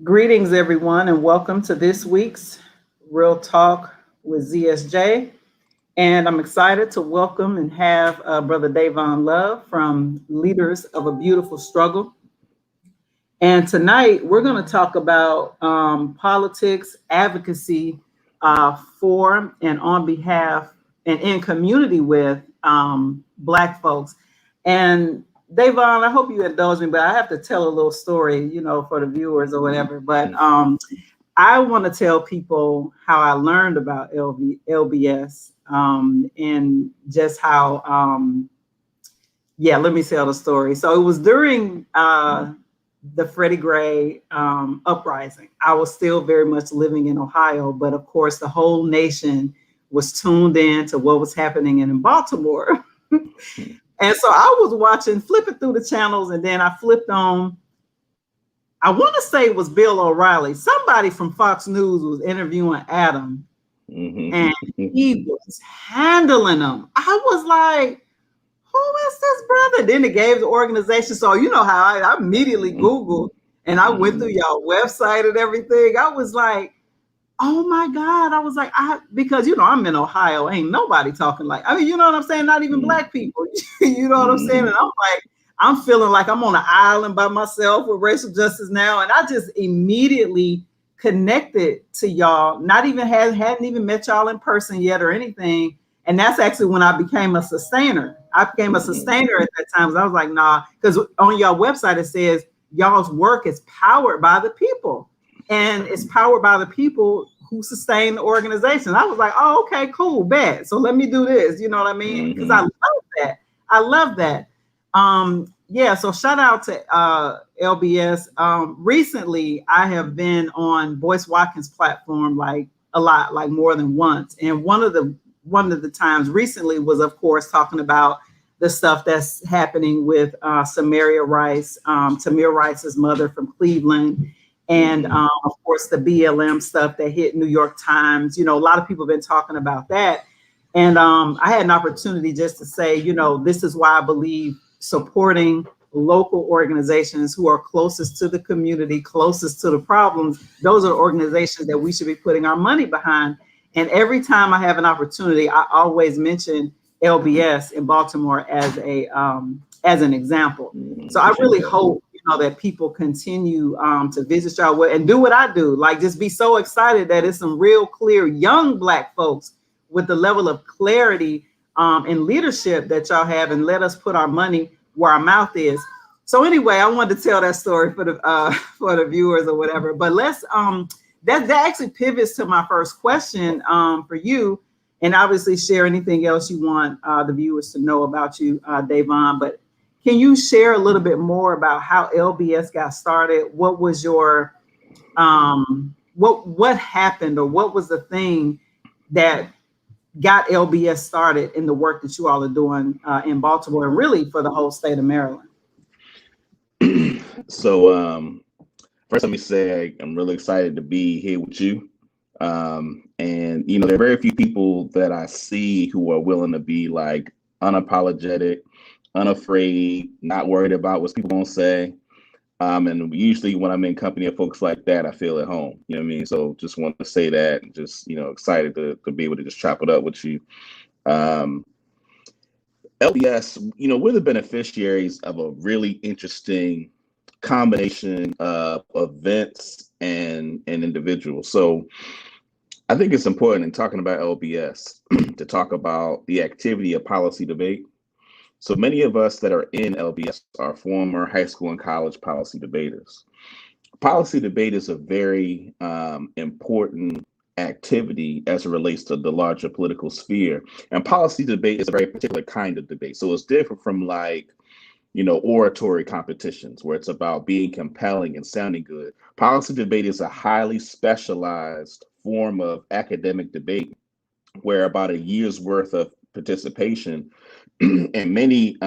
Greetings, everyone, and welcome to this week's Real Talk with ZSJ. And I'm excited to welcome and have Brother Dayvon Love from Leaders of a Beautiful Struggle. And tonight we're going to talk about politics, advocacy for and on behalf and in community with Black folks. And Davon, I hope you indulge me, but I have to tell a little story, for the viewers or whatever. But I want to tell people how I learned about LBS and just how, let me tell the story. So it was during the Freddie Gray uprising. I was still very much living in Ohio, but of course, the whole nation was tuned in to what was happening in Baltimore. And so I was flipping through the channels, and then I flipped on, I want to say it was Bill O'Reilly. Somebody from Fox News was interviewing Adam, and he was handling them. I was like, who is this brother? Then it gave the organization. So you know how I immediately Googled, and I went through y'all website and everything. I was like, oh my God. I was like, because I'm in Ohio, ain't nobody talking like, you know what I'm saying? Not even Black people, you know what I'm saying? And I'm like, I'm feeling like I'm on an island by myself with racial justice now. And I just immediately connected to y'all, hadn't even met y'all in person yet or anything. And that's actually when I became a sustainer. I became a sustainer at that time. I was like, nah, because on your website, it says y'all's work is powered by the people. And it's powered by the people who sustain the organization. I was like, oh, okay, cool, bet. So let me do this. You know what I mean? Because I love that. I love that. So shout out to LBS. Recently, I have been on Boyce Watkins' platform like a lot, like more than once. And one of the times recently was, of course, talking about the stuff that's happening with Tamir Rice's mother from Cleveland. And of course, the BLM stuff that hit New York Times, a lot of people have been talking about that. And I had an opportunity just to say, this is why I believe supporting local organizations who are closest to the community, closest to the problems. Those are organizations that we should be putting our money behind. And every time I have an opportunity, I always mention LBS in Baltimore as an example. So I really hope that people continue to visit y'all and do what I do, like just be so excited that it's some real clear young Black folks with the level of clarity and leadership that y'all have, and let us put our money where our mouth is. So anyway, I wanted to tell that story for the viewers or whatever. But let's that actually pivots to my first question for you, and obviously share anything else you want the viewers to know about you, Dayvon. But can you share a little bit more about how LBS got started? What was your what happened, or what was the thing that got LBS started in the work that you all are doing in Baltimore and really for the whole state of Maryland? So first, let me say I'm really excited to be here with you. And there are very few people that I see who are willing to be like unapologetic, unafraid, not worried about what people gonna say. And usually when I'm in company of folks like that, I feel at home. You know what I mean? So just want to say that, and just, excited to be able to just chop it up with you. LBS, we're the beneficiaries of a really interesting combination of events and individuals. So I think it's important in talking about LBS to talk about the activity of policy debate. So many of us that are in LBS are former high school and college policy debaters. Policy debate is a very important activity as it relates to the larger political sphere. And policy debate is a very particular kind of debate. So it's different from oratory competitions where it's about being compelling and sounding good. Policy debate is a highly specialized form of academic debate where about a year's worth of participation in many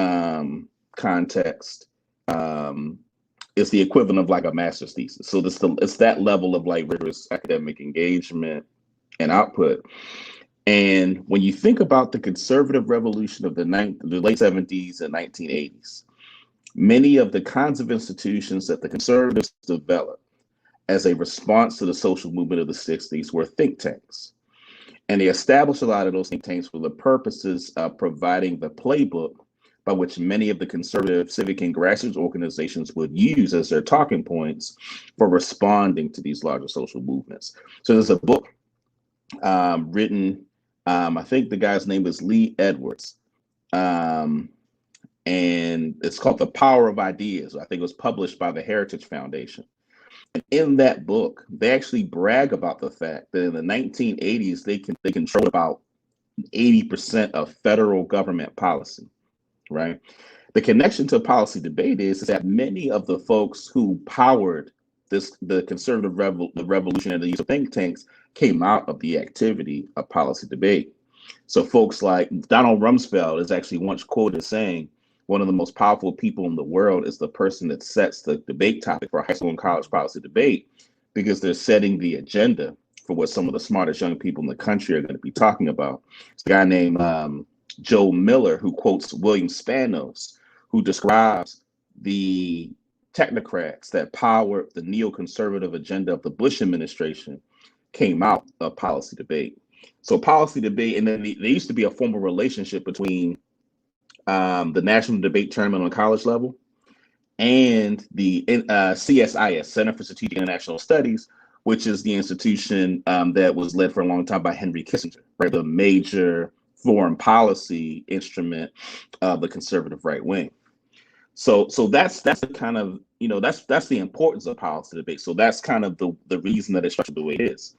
contexts is the equivalent of like a master's thesis. So it's that level of like rigorous academic engagement and output. And when you think about the conservative revolution of the late 70s and 1980s, many of the kinds of institutions that the conservatives developed as a response to the social movement of the 60s were think tanks. And they established a lot of those think tanks for the purposes of providing the playbook by which many of the conservative civic and grassroots organizations would use as their talking points for responding to these larger social movements. So there's a book written, I think the guy's name is Lee Edwards, and it's called The Power of Ideas. I think it was published by the Heritage Foundation. And in that book, they actually brag about the fact that in the 1980s, they controlled about 80% of federal government policy, right? The connection to policy debate is that many of the folks who powered the conservative the revolution and the use of think tanks came out of the activity of policy debate. So folks like Donald Rumsfeld is actually once quoted as saying, one of the most powerful people in the world is the person that sets the debate topic for high school and college policy debate, because they're setting the agenda for what some of the smartest young people in the country are going to be talking about. It's a guy named Joe Miller, who quotes William Spanos, who describes the technocrats that powered the neoconservative agenda of the Bush administration came out of policy debate. So policy debate, and then there used to be a formal relationship between the National Debate Tournament on college level and the CSIS, Center for Strategic International Studies, which is the institution that was led for a long time by Henry Kissinger, right? The major foreign policy instrument of the conservative right wing. So that's the kind of, that's the importance of policy debate. So that's kind of the reason that it's structured the way it is.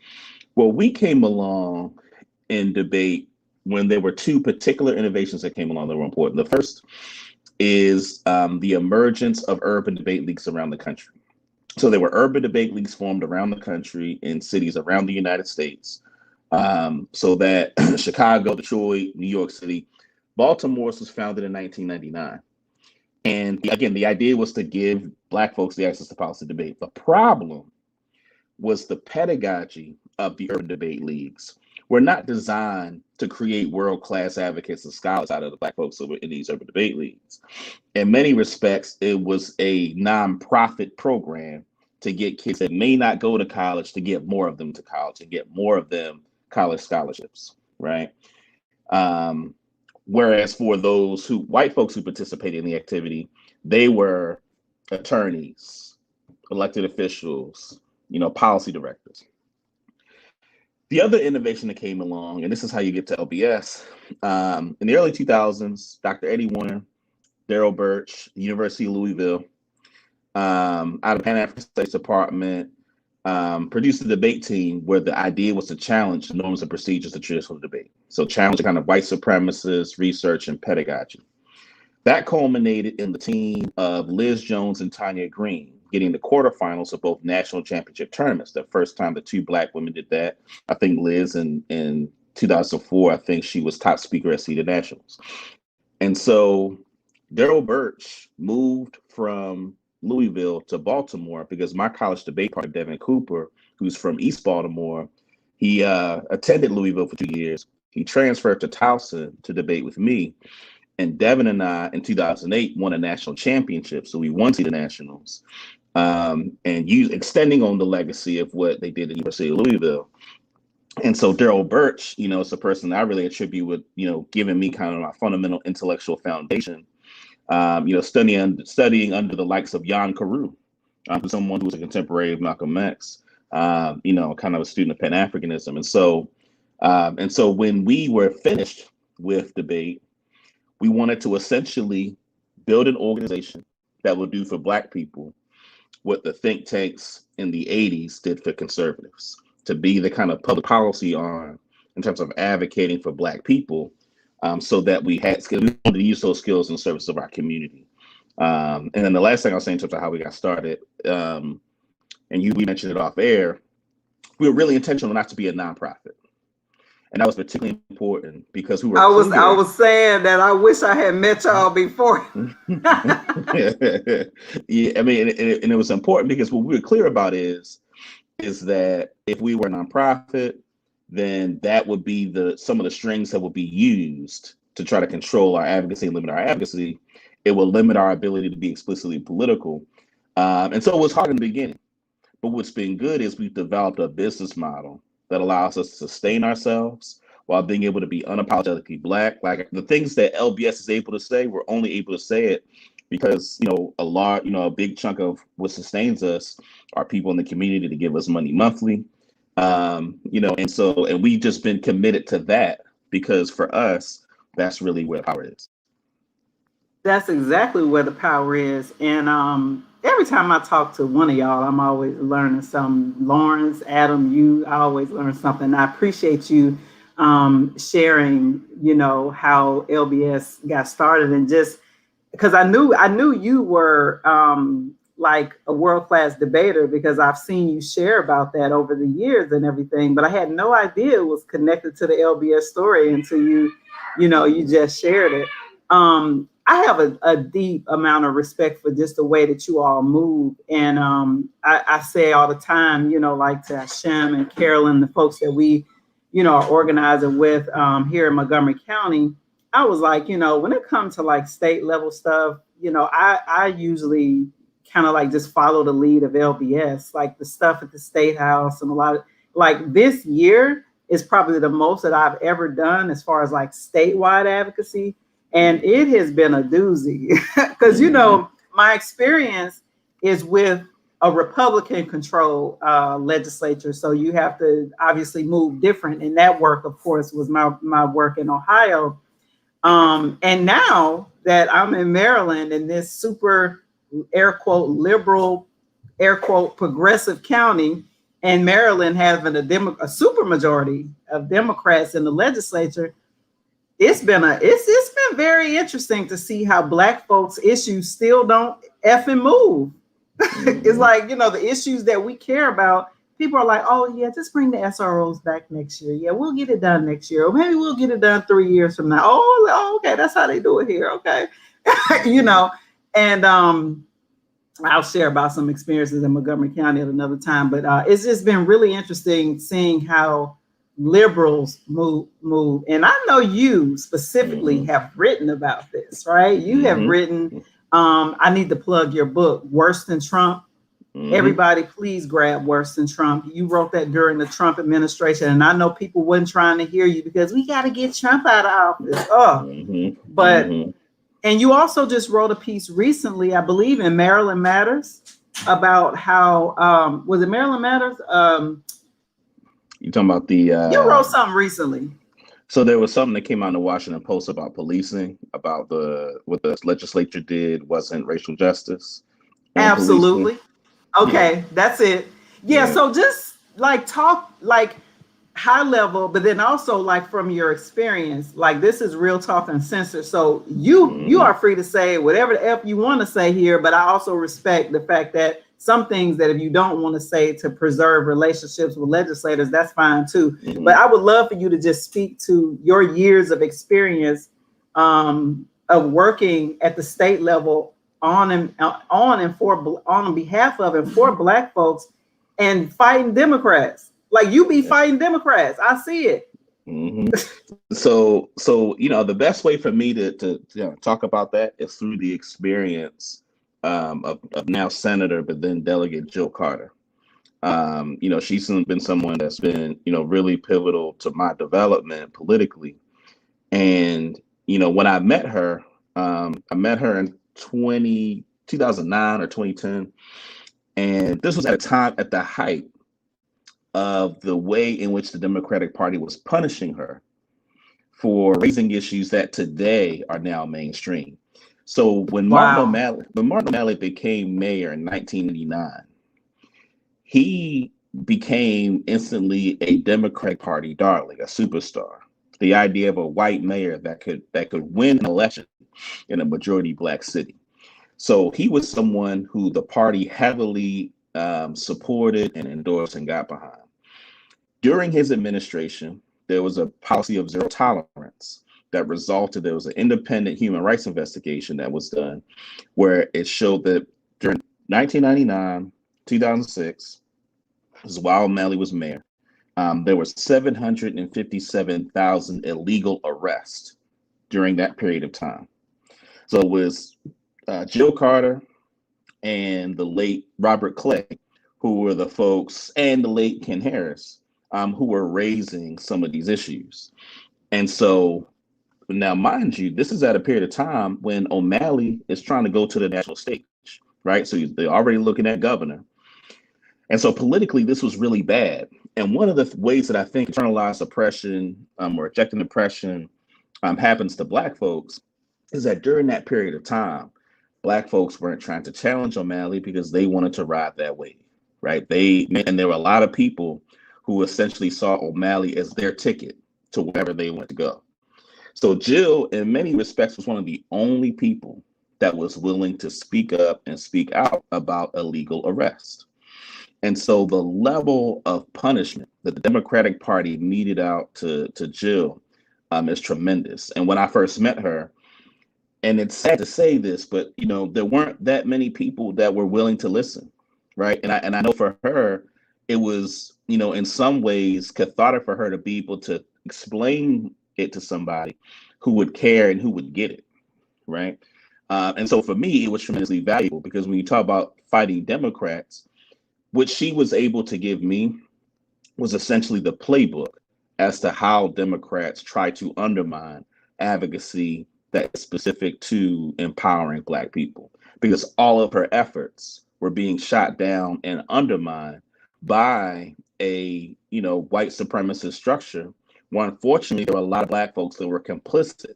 Well, we came along in debate when there were two particular innovations that came along that were important. The first is the emergence of urban debate leagues around the country. So there were urban debate leagues formed around the country in cities around the United States. So that Chicago, Detroit, New York City, Baltimore's was founded in 1999. And again, the idea was to give Black folks the access to policy debate. The problem was the pedagogy of the urban debate leagues were not designed to create world-class advocates and scholars out of the Black folks who were in these urban debate leagues. In many respects, it was a nonprofit program to get kids that may not go to college to get more of them to college and get more of them college scholarships, right? Whereas for those white folks who participated in the activity, they were attorneys, elected officials, policy directors. The other innovation that came along, and this is how you get to LBS, in the early 2000s, Dr. Eddie Warner, Daryl Birch, the University of Louisville, out of Pan-African Studies Department, produced a debate team where the idea was to challenge norms and procedures of traditional debate. So challenge kind of white supremacist research and pedagogy. That culminated in the team of Liz Jones and Tanya Green getting the quarterfinals of both national championship tournaments. The first time the two Black women did that. I think Liz in 2004, I think she was top speaker at Cedar Nationals. And so Daryl Birch moved from Louisville to Baltimore because my college debate partner, Devin Cooper, who's from East Baltimore, he attended Louisville for 2 years. He transferred to Towson to debate with me. And Devin and I, in 2008, won a national championship. So we won Cedar Nationals, and extending on the legacy of what they did at the University of Louisville. And so Daryl Birch, is a person I really attribute with, giving me kind of my fundamental intellectual foundation, studying under the likes of Jan Carew, who's someone who's a contemporary of Malcolm X, kind of a student of Pan-Africanism. And so when we were finished with debate, we wanted to essentially build an organization that would do for Black people what the think tanks in the 80s did for conservatives, to be the kind of public policy arm in terms of advocating for Black people, so that we had skills. We wanted to use those skills in service of our community. And then the last thing I'll say in terms of how we got started, and we mentioned it off air, we were really intentional not to be a nonprofit. And that was particularly important because we were. I was saying that I wish I had met y'all before. Yeah, I mean, and it was important because what we were clear about is that if we were a nonprofit, then that would be some of the strings that would be used to try to control our advocacy and limit our advocacy. It will limit our ability to be explicitly political. And so it was hard in the beginning. But what's been good is we've developed a business model that allows us to sustain ourselves while being able to be unapologetically Black. Like the things that LBS is able to say, we're only able to say it because, a big chunk of what sustains us are people in the community to give us money monthly. And we've just been committed to that because for us, that's really where power is. That's exactly where the power is. And every time I talk to one of y'all, I'm always learning something. Lawrence, Adam, I always learn something. I appreciate you sharing, how LBS got started, and just because I knew you were like a world-class debater, because I've seen you share about that over the years and everything, but I had no idea it was connected to the LBS story until you just shared it. I have a deep amount of respect for just the way that you all move. And I say all the time, like to Hashem and Carolyn, the folks that we, are organizing with here in Montgomery County. I was like, when it comes to like state level stuff, I usually kind of like just follow the lead of LBS, like the stuff at the State House, and a lot of like this year is probably the most that I've ever done as far as like statewide advocacy. And it has been a doozy because, my experience is with a Republican controlled legislature. So you have to obviously move different. And that work, of course, was my work in Ohio. And now that I'm in Maryland, in this super air quote liberal, air quote progressive county, and Maryland having a super majority of Democrats in the legislature, it's been very interesting to see how Black folks' issues still don't effing move. It's like, the issues that we care about, people are like, oh yeah, just bring the SROs back next year. Yeah, we'll get it done next year. Or maybe we'll get it done 3 years from now. Oh, okay, that's how they do it here. Okay. And I'll share about some experiences in Montgomery County at another time. But it's just been really interesting seeing how liberals move. And I know you specifically have written about this, right? You have written, I need to plug your book, Worse Than Trump. Everybody, please grab Worse Than Trump. You wrote that during the Trump administration. And I know people weren't trying to hear you because we got to get Trump out of office. And you also just wrote a piece recently, I believe, in Maryland Matters about how, was it Maryland Matters? You're talking about the... you wrote something recently. So there was something that came out in the Washington Post about policing, about what the legislature did wasn't racial justice. Absolutely. Policing. Okay, that's it. Yeah, so just like talk like high level, but then also like from your experience, like this is real talk uncensored. So you are free to say whatever the F you want to say here, but I also respect the fact that some things that if you don't want to say to preserve relationships with legislators, that's fine too. But I would love for you to just speak to your years of experience of working at the state level on behalf of and for Black folks and fighting Democrats. Like you be fighting Democrats. I see it. So the best way for me to talk about that is through the experience of now Senator, but then Delegate Jill Carter. She's been someone that's been, really pivotal to my development politically. And, when I met her in 2009 or 2010. And this was at a time at the height of the way in which the Democratic Party was punishing her for raising issues that today are now mainstream. So when Martin O'Malley became mayor in 1989, he became instantly a Democratic Party darling, a superstar. The idea of a white mayor that could win an election in a majority Black city. So he was someone who the party heavily supported and endorsed and got behind. During his administration, there was a policy of zero tolerance that resulted, there was an independent human rights investigation that was done where it showed that during 1999, 2006, as while O'Malley was mayor, there were 757,000 illegal arrests during that period of time. So it was Jill Carter and the late Robert Clay who were the folks, and the late Ken Harris, who were raising some of these issues. And so now, mind you, this is at a period of time when O'Malley is trying to go to the national stage, right? So they're already looking at governor. And so politically, this was really bad. And one of the ways that I think internalized oppression or rejecting oppression happens to Black folks is that during that period of time, Black folks weren't trying to challenge O'Malley because they wanted to ride that wave, right? And there were a lot of people who essentially saw O'Malley as their ticket to wherever they wanted to go. So Jill, in many respects, was one of the only people that was willing to speak up and speak out about illegal arrest. And so the level of punishment that the Democratic Party meted out to Jill is tremendous. And when I first met her, and it's sad to say this, but there weren't that many people that were willing to listen, right? And I know for her, it was in some ways cathartic for her to be able to explain it to somebody who would care and who would get it, right? And so for me, it was tremendously valuable because when you talk about fighting Democrats, what she was able to give me was essentially the playbook as to how Democrats try to undermine advocacy that's specific to empowering Black people, because all of her efforts were being shot down and undermined by a white supremacist structure. Well, unfortunately, there were a lot of Black folks that were complicit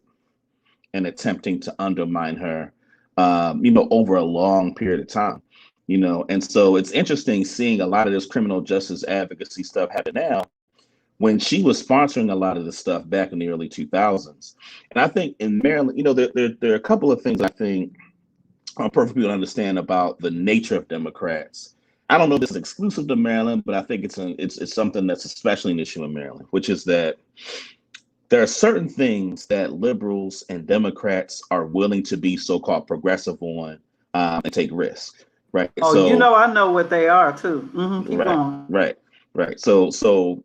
in attempting to undermine her, over a long period of time. And so it's interesting seeing a lot of this criminal justice advocacy stuff happen now when she was sponsoring a lot of this stuff back in the early 2000s. And I think in Maryland, there are a couple of things I think are perfect people to understand about the nature of Democrats. I don't know if this is exclusive to Maryland, but I think it's something that's especially an issue in Maryland, which is that there are certain things that liberals and Democrats are willing to be so-called progressive on and take risks. Right. Oh, So I know what they are too. Keep right, going. right. So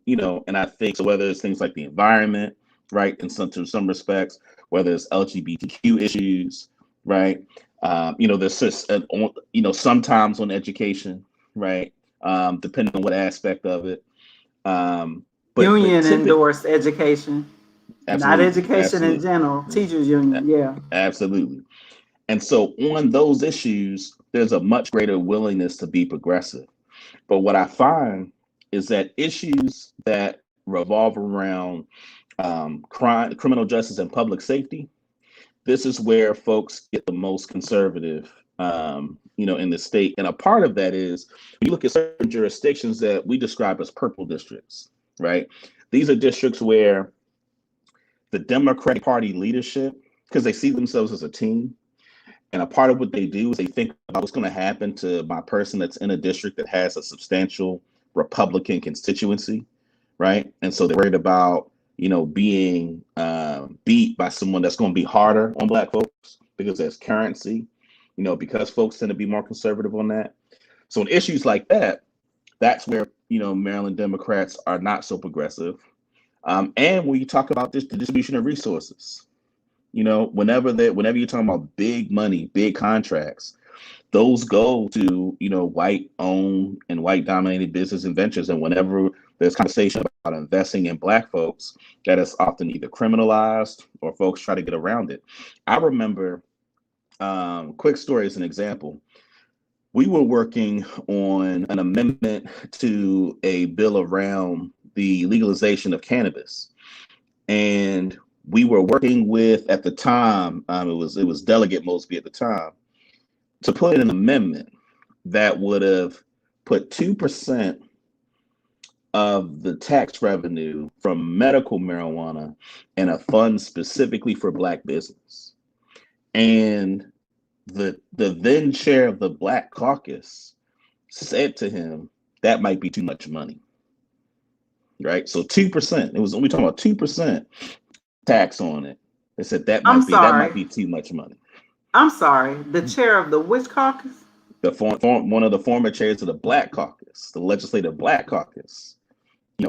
and I think so whether it's things like the environment, right, in some respects, whether it's LGBTQ issues, right, there's just sometimes on education, right, depending on what aspect of it, but Union typically, endorsed education, not absolutely, education in general. Teachers union, yeah. absolutely. And so on those issues, there's a much greater willingness to be progressive. But what I find is that issues that revolve around crime, criminal justice, and public safety, this is where folks get the most conservative, in the state. And a part of that is when you look at certain jurisdictions that we describe as purple districts, right? These are districts where the Democratic Party leadership, because they see themselves as a team, and a part of what they do is they think about what's going to happen to my person that's in a district that has a substantial Republican constituency, right? And so they're worried about, being beat by someone that's going to be harder on Black folks because there's currency, because folks tend to be more conservative on that. So in issues like that, that's where, Maryland Democrats are not so progressive. And when you talk about the distribution of resources, whenever you're talking about big money, big contracts, those go to, white owned and white dominated business and ventures. And whenever there's conversation about investing in Black folks, that is often either criminalized or folks try to get around it. I remember, quick story as an example. We were working on an amendment to a bill around the legalization of cannabis. And we were working with, at the time, it was Delegate Mosby at the time, to put in an amendment that would have put 2% of the tax revenue from medical marijuana in a fund specifically for Black business. And the then chair of the Black caucus said to him, that might be too much money. Right? So 2%, it was only talking about 2% tax on it. They said that I'm might sorry. be too much money. I'm sorry. The chair of the which caucus? One of the former chairs of the Black Caucus, the Legislative Black Caucus,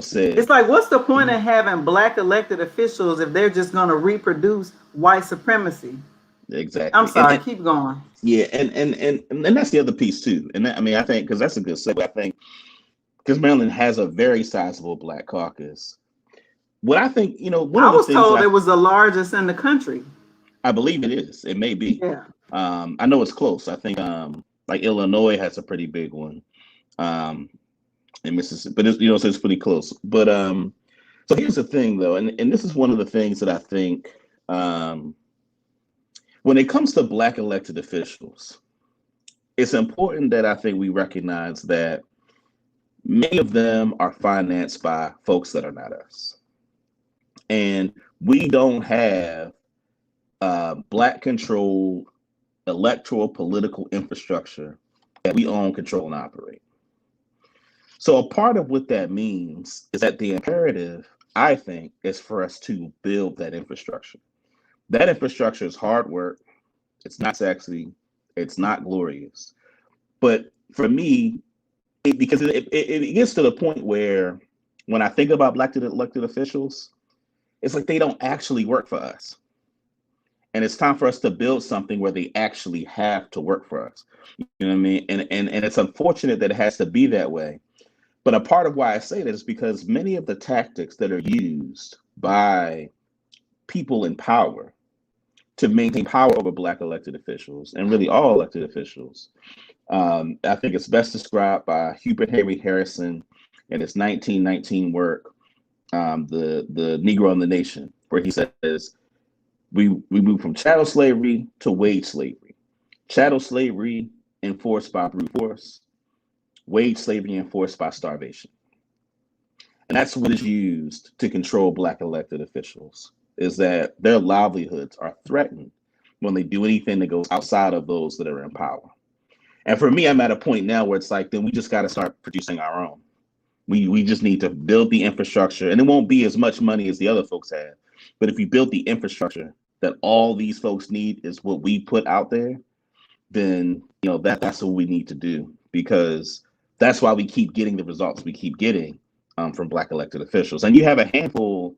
said, It's like, what's the point of having Black elected officials if they're just going to reproduce white supremacy? I'm exactly. sorry, keep going. Yeah, and that's the other piece too. And that, I mean, I think because that's a good segue. I think because Maryland has a very sizable Black caucus. What I think, one I of the was things told that it was the largest in the country. I believe it is, it may be. Yeah. I know it's close. I think like Illinois has a pretty big one, in Mississippi, but it's so it's pretty close. But so here's the thing though, and this is one of the things that I think when it comes to Black elected officials, it's important that I think we recognize that many of them are financed by folks that are not us. And we don't have Black controlled electoral political infrastructure that we own, control, and operate. So a part of what that means is that the imperative, I think, is for us to build that infrastructure. That infrastructure is hard work. It's not sexy. It's not glorious. But for me, because it gets to the point where when I think about elected officials, it's like they don't actually work for us. And it's time for us to build something where they actually have to work for us. You know what I mean? And it's unfortunate that it has to be that way. But a part of why I say that is because many of the tactics that are used by people in power to maintain power over Black elected officials, and really all elected officials, I think it's best described by Hubert Henry Harrison in his 1919 work, the Negro and the Nation, where he says, we move from chattel slavery to wage slavery. Chattel slavery enforced by brute force, wage slavery enforced by starvation. And that's what is used to control Black elected officials, is that their livelihoods are threatened when they do anything that goes outside of those that are in power. And for me, I'm at a point now where it's like, then we just got to start producing our own. We just need to build the infrastructure, and it won't be as much money as the other folks have. But if you build the infrastructure that all these folks need is what we put out there, then that's what we need to do, because that's why we keep getting the results we keep getting from Black elected officials. And you have a handful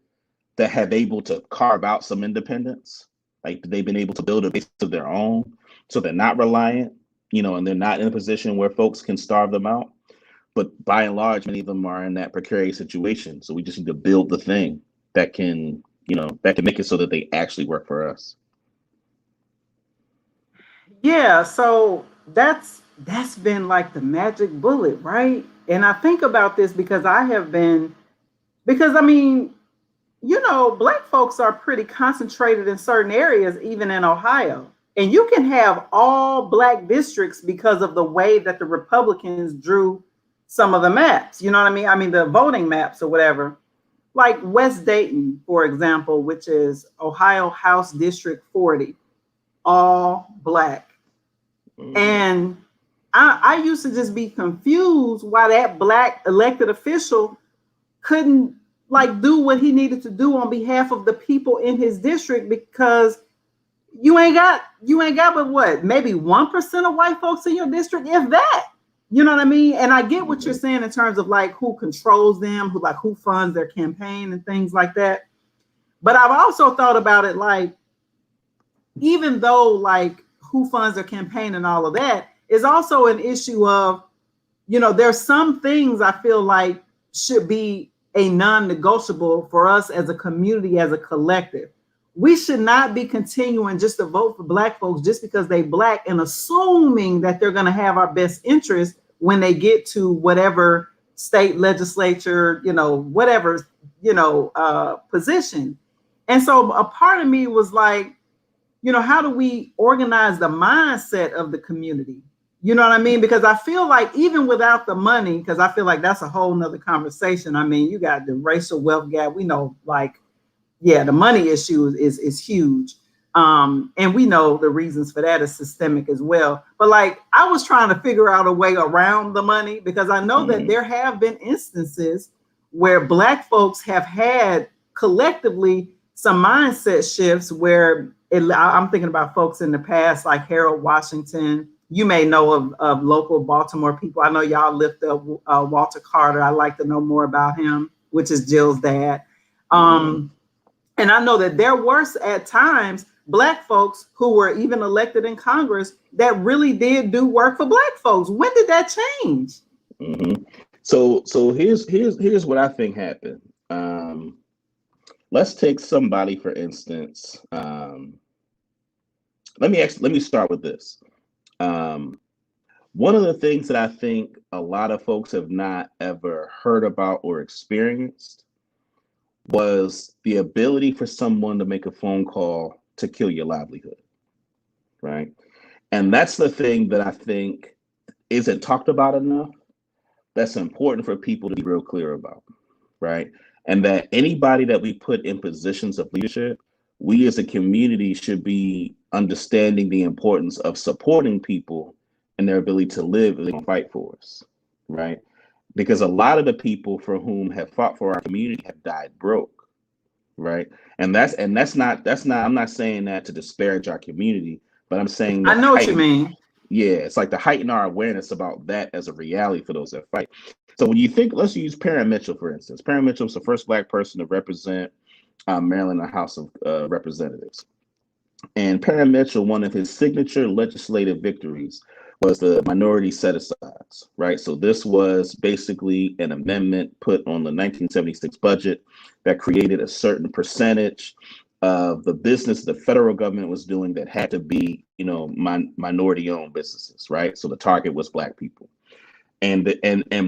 that have able to carve out some independence, like they've been able to build a base of their own, so they're not reliant, and they're not in a position where folks can starve them out. But by and large, many of them are in that precarious situation. So we just need to build the thing that can make it so that they actually work for us. Yeah, so that's been like the magic bullet, right? And I think about this because I mean, Black folks are pretty concentrated in certain areas, even in Ohio. And you can have all Black districts because of the way that the Republicans drew some of the maps. You know what I mean? I mean, the voting maps or whatever. Like West Dayton, for example, which is Ohio House District 40, all Black. And I used to just be confused why that Black elected official couldn't do what he needed to do on behalf of the people in his district, because you ain't got but what, maybe 1% of white folks in your district, if that. You know what I mean? And I get what you're saying in terms of who controls them, who funds their campaign and things like that. But I've also thought about it even though who funds their campaign and all of that is also an issue of, there's some things I feel like should be a non-negotiable for us as a community, as a collective. We should not be continuing just to vote for Black folks just because they Black and assuming that they're going to have our best interest when they get to whatever state legislature, whatever, position. And so a part of me was like, how do we organize the mindset of the community? You know what I mean? Because I feel like even without the money, because I feel like that's a whole nother conversation. I mean, you got the racial wealth gap. We know, the money issue is huge. And we know the reasons for that is systemic as well. But I was trying to figure out a way around the money, because I know that there have been instances where Black folks have had collectively some mindset shifts where I'm thinking about folks in the past, like Harold Washington. You may know of local Baltimore people. I know y'all lift up Walter Carter. I'd like to know more about him, which is Jill's dad. And I know that there were at times Black folks who were even elected in Congress that really did do work for Black folks. When did that change? Mm-hmm. So here's what I think happened. Let's take somebody, for instance. Let me start with this. One of the things that I think a lot of folks have not ever heard about or experienced was the ability for someone to make a phone call to kill your livelihood, right? And that's the thing that I think isn't talked about enough. That's important for people to be real clear about, right? And that anybody that we put in positions of leadership, we as a community should be understanding the importance of supporting people and their ability to live and fight for us, right? Because a lot of the people for whom have fought for our community have died broke, right? And that's not I'm not saying that to disparage our community, but I'm saying I that know what you mean. yeah, it's like to heighten our awareness about that as a reality for those that fight. So when you think, let's use Parent Mitchell, for instance. Parent Mitchell was the first Black person to represent Maryland in the House of Representatives. And Parent Mitchell, one of his signature legislative victories was the minority set-asides, right? So this was basically an amendment put on the 1976 budget that created a certain percentage of the business the federal government was doing that had to be, minority-owned businesses, right? So the target was Black people. And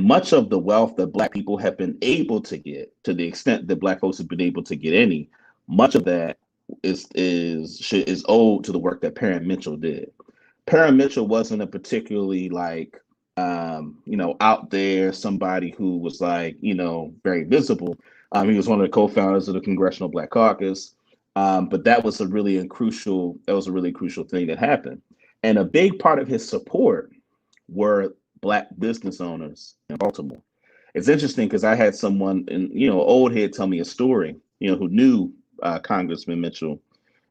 much of the wealth that Black people have been able to get, to the extent that Black folks have been able to get any, much of that is owed to the work that Parent Mitchell did. Parent Mitchell wasn't a particularly out there somebody who was very visible. He was one of the co-founders of the Congressional Black Caucus. But that was a really crucial thing that happened. And a big part of his support were Black business owners in Baltimore. It's interesting because I had someone old head tell me a story, who knew Congressman Mitchell.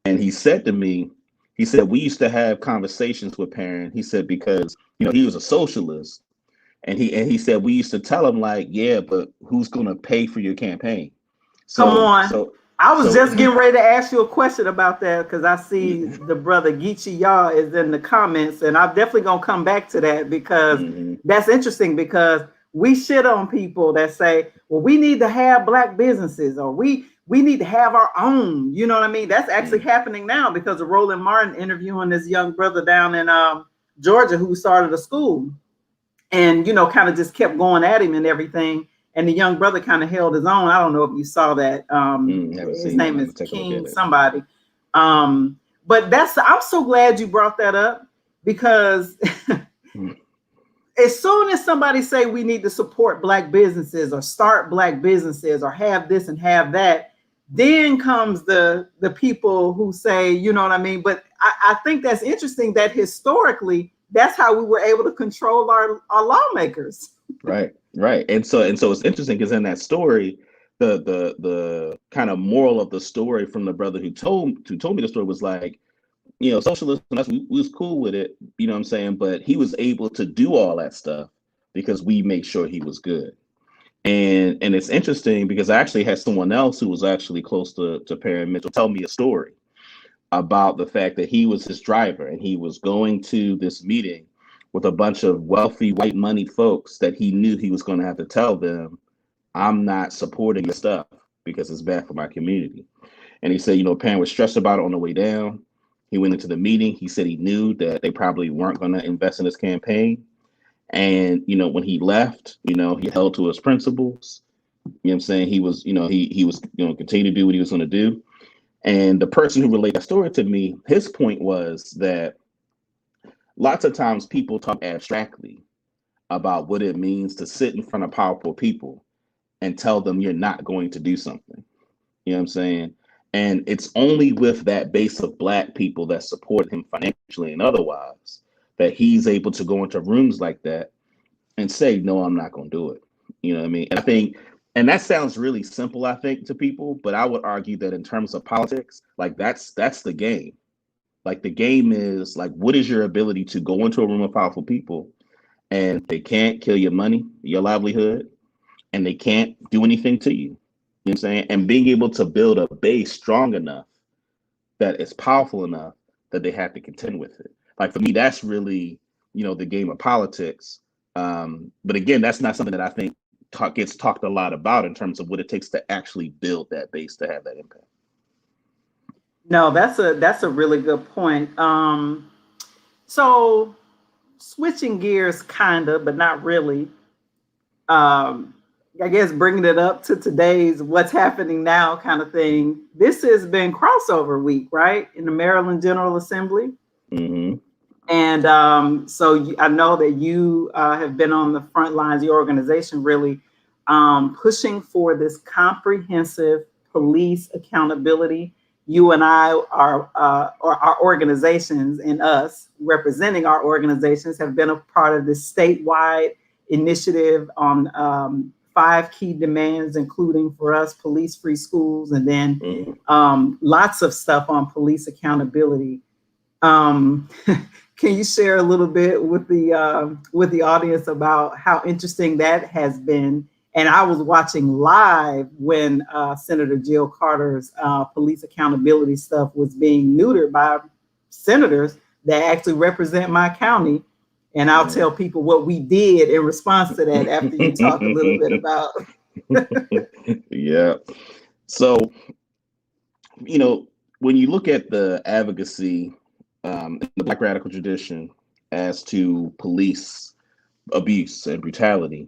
And he said to me, he said, we used to have conversations with Parent. He said, because, he was a socialist. And he said, we used to tell him yeah, but who's going to pay for your campaign? Come So, on. so, I was so just getting ready to ask you a question about that because I see the brother Geechee Yah is in the comments, and I'm definitely going to come back to that because that's interesting because we shit on people that say, well, we need to have Black businesses or we need to have our own. You know what I mean? That's actually happening now because of Roland Martin interviewing this young brother down in Georgia who started a school and, kind of just kept going at him and everything. And the young brother kind of held his own. I don't know if you saw that. His name is King somebody. But I'm so glad you brought that up because as soon as somebody say we need to support Black businesses or start Black businesses or have this and have that, then comes the people who say, you know what I mean? But I think that's interesting that historically, that's how we were able to control our lawmakers. Right. And so it's interesting because in that story, the kind of moral of the story from the brother who told me the story was socialism, we was cool with it, you know what I'm saying? But he was able to do all that stuff because we made sure he was good. And it's interesting because I actually had someone else who was actually close to Parent Mitchell tell me a story about the fact that he was his driver and he was going to this meeting with a bunch of wealthy white money folks that he knew he was going to have to tell them, I'm not supporting your stuff because it's bad for my community. And he said, Parent was stressed about it on the way down. He went into the meeting. He said he knew that they probably weren't going to invest in his campaign. And, when he left, he held to his principles. You know what I'm saying? He was, he was, continue to do what he was going to do. And the person who relayed that story to me, his point was that lots of times people talk abstractly about what it means to sit in front of powerful people and tell them you're not going to do something. You know what I'm saying? And it's only with that base of Black people that support him financially and otherwise that he's able to go into rooms like that and say, no, I'm not going to do it. You know what I mean? And I think, and that sounds really simple, I think, to people, but I would argue that in terms of politics, that's the game. The game is what is your ability to go into a room of powerful people and they can't kill your money, your livelihood, and they can't do anything to you. You know what I'm saying? And being able to build a base strong enough that is powerful enough that they have to contend with it. Like for me, that's really, the game of politics. But again, that's not something that I think gets talked a lot about in terms of what it takes to actually build that base to have that impact. No, that's a really good point. So switching gears, kind of, but not really. Um, I guess bringing it up to today's what's happening now kind of thing. This has been crossover week, right, in the Maryland General Assembly. Mm-hmm. And so I know that you have been on the front lines, your organization really pushing for this comprehensive police accountability. You and I or our organizations and us representing our organizations have been a part of this statewide initiative on 5 key demands, including for us police-free schools, and then lots of stuff on police accountability. Can you share a little bit with the audience about how interesting that has been? And I was watching live when Senator Jill Carter's police accountability stuff was being neutered by senators that actually represent my county. And I'll tell people what we did in response to that after you talk a little bit about. Yeah. So, when you look at the advocacy in the Black radical tradition as to police abuse and brutality,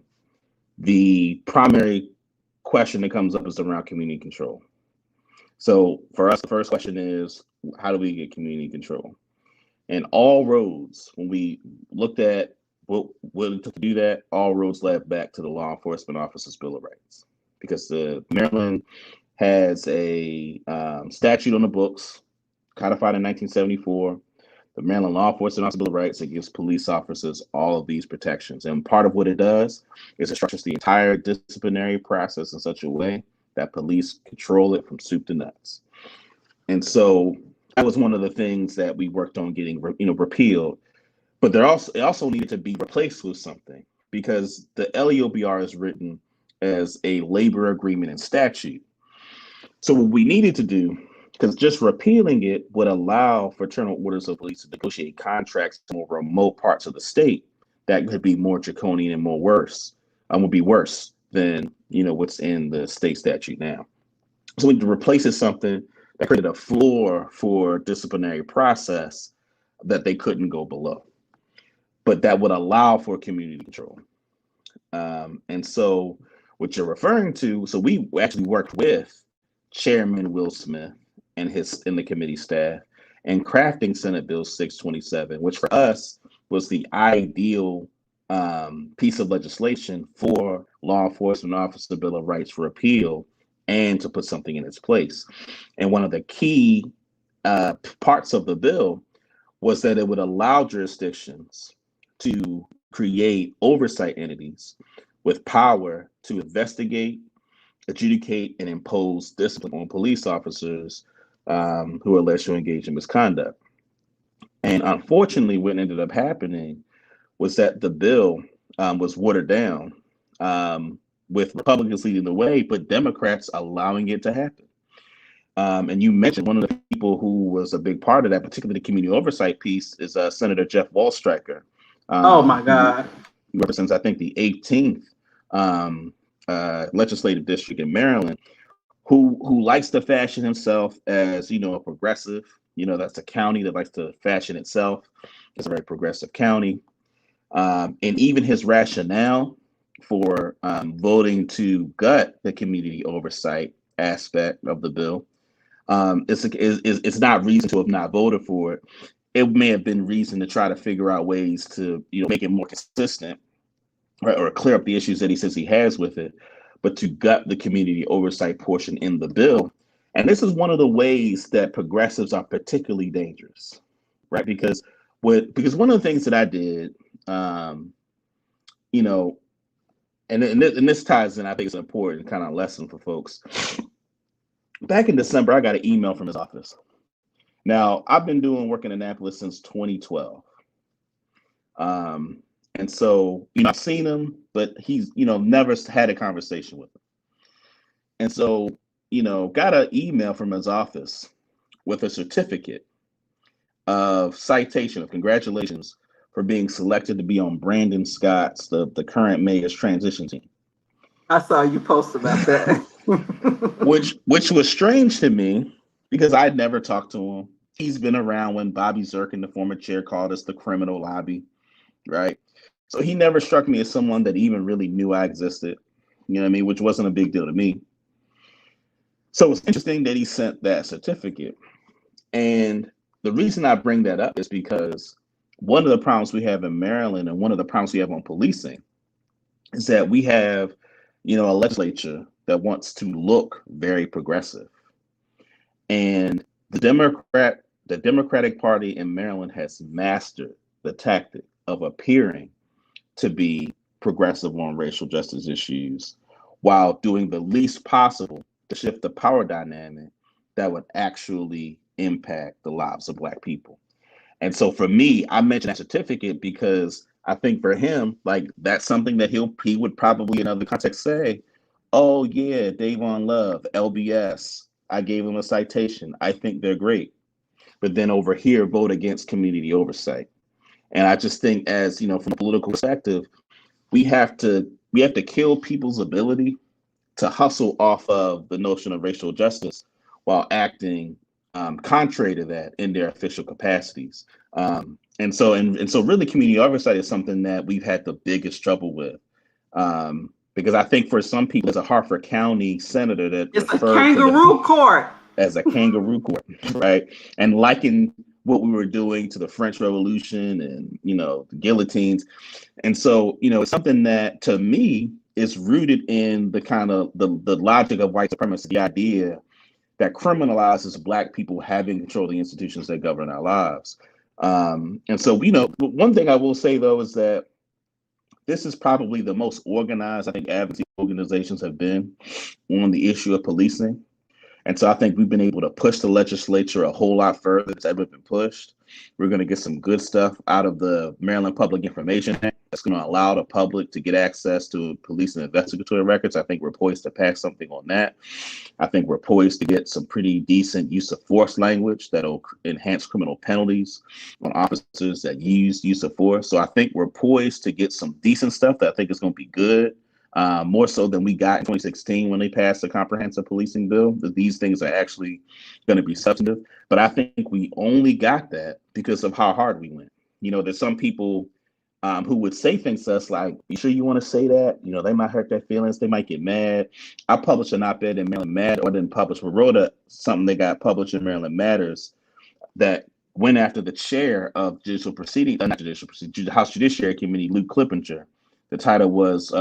the primary question that comes up is around community control. So for us, the first question is, how do we get community control? And all roads, when we looked at what it took to do that, all roads led back to the Law Enforcement Officers' Bill of Rights, because the Maryland has a statute on the books codified in 1974. The Maryland Law Enforcement Officers' Bill of Rights, it gives police officers all of these protections. And part of what it does is it structures the entire disciplinary process in such a way that police control it from soup to nuts. And so that was one of the things that we worked on getting, repealed. But it also needed to be replaced with something, because the LEOBR is written as a labor agreement and statute. So what we needed to do, because just repealing it would allow fraternal orders of police to negotiate contracts in more remote parts of the state that could be more draconian and would be worse than what's in the state statute now. So we need to replace it with something that created a floor for disciplinary process that they couldn't go below, but that would allow for community control. And so what you're referring to, so we actually worked with Chairman Will Smith and the committee staff and crafting Senate Bill 627, which for us was the ideal piece of legislation for Law Enforcement Officer Bill of Rights for repeal and to put something in its place. And one of the key parts of the bill was that it would allow jurisdictions to create oversight entities with power to investigate, adjudicate, and impose discipline on police officers who are alleged to engage in misconduct. And unfortunately, what ended up happening was that the bill was watered down, with Republicans leading the way, but Democrats allowing it to happen. And you mentioned one of the people who was a big part of that, particularly the community oversight piece, is Senator Jeff Wallstrecker. Oh my God. Who represents, I think, the 18th legislative district in Maryland, who likes to fashion himself as, a progressive. That's a county that likes to fashion itself as a very progressive county. And even his rationale for voting to gut the community oversight aspect of the bill, it's not reason to have not voted for it. It may have been reason to try to figure out ways to, make it more consistent, right, or clear up the issues that he says he has with it, but to gut the community oversight portion in the bill. And this is one of the ways that progressives are particularly dangerous, right? Because one of the things that I did, and this ties in, I think it's an important kind of lesson for folks. Back in December, I got an email from his office. Now, I've been doing work in Annapolis since 2012. And so, I've seen him, but he's, never had a conversation with him. And so, got an email from his office with a certificate of citation of congratulations for being selected to be on Brandon Scott's, the current mayor's transition team. I saw you post about that. which was strange to me because I'd never talked to him. He's been around when Bobby Zirkin, the former chair, called us the criminal lobby, right? So he never struck me as someone that even really knew I existed, you know what I mean, which wasn't a big deal to me. So it's interesting that he sent that certificate. And the reason I bring that up is because one of the problems we have in Maryland and one of the problems we have on policing is that we have, a legislature that wants to look very progressive. And the Democratic Party in Maryland has mastered the tactic of appearing to be progressive on racial justice issues while doing the least possible to shift the power dynamic that would actually impact the lives of Black people. And so for me, I mentioned that certificate because I think for him, like, that's something that he would probably in other contexts say, oh yeah, Dayvon Love, LBS, I gave him a citation. I think they're great. But then over here, vote against community oversight. And I just think, as from a political perspective, we have to kill people's ability to hustle off of the notion of racial justice while acting contrary to that in their official capacities. And so really community oversight is something that we've had the biggest trouble with. Because I think for some people, as a Harford County senator that it's a kangaroo court. As a kangaroo court, right? And liking what we were doing to the French Revolution and, the guillotines. And so, it's something that to me is rooted in the kind of the logic of white supremacy, the idea that criminalizes Black people having control of the institutions that govern our lives. And so, one thing I will say, though, is that this is probably the most organized, I think, advocacy organizations have been on the issue of policing. And so I think we've been able to push the legislature a whole lot further than it's ever been pushed. We're going to get some good stuff out of the Maryland Public Information Act that's going to allow the public to get access to police and investigatory records. I think we're poised to pass something on that. I think we're poised to get some pretty decent use of force language that'll enhance criminal penalties on officers that use of force. So I think we're poised to get some decent stuff that I think is going to be good. More so than we got in 2016 when they passed the comprehensive policing bill. That these things are actually going to be substantive. But I think we only got that because of how hard we went. There's some people who would say things to us like, you sure you want to say that? They might hurt their feelings. They might get mad. I published an op-ed in Maryland Matters, or didn't publish, but wrote something that got published in Maryland Matters that went after the chair of House Judiciary Committee, Luke Clippinger. The title was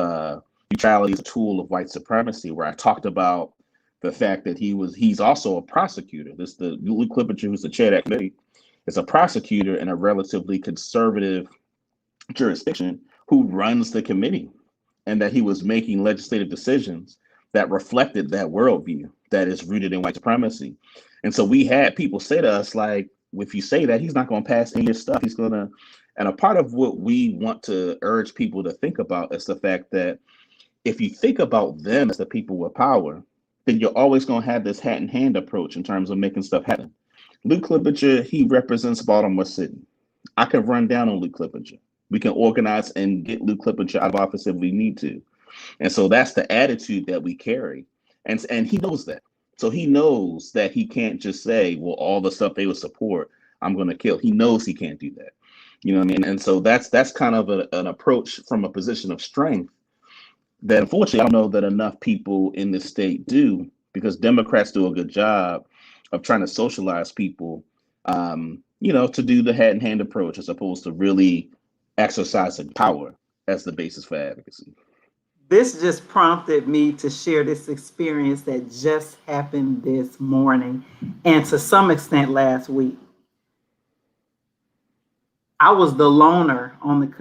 Neutrality is a Tool of White Supremacy, where I talked about the fact that he's also a prosecutor. The Luke Clippinger, who's the chair of that committee, is a prosecutor in a relatively conservative jurisdiction who runs the committee, and that he was making legislative decisions that reflected that worldview that is rooted in white supremacy. And so we had people say to us, like, if you say that, he's not going to pass any of your stuff. He's going to. And a part of what we want to urge people to think about is the fact that if you think about them as the people with power, then you're always going to have this hat in hand approach in terms of making stuff happen. Luke Clippinger, he represents Baltimore City. I can run down on Luke Clippinger. We can organize and get Luke Clippinger out of office if we need to. And so that's the attitude that we carry. And he knows that. So he knows that he can't just say, well, all the stuff they would support, I'm going to kill. He knows he can't do that. You know what I mean? And so that's kind of an approach from a position of strength that unfortunately I don't know that enough people in the state do, because Democrats do a good job of trying to socialize people, to do the hat in hand approach as opposed to really exercising power as the basis for advocacy. This just prompted me to share this experience that just happened this morning and to some extent last week. I was the loner on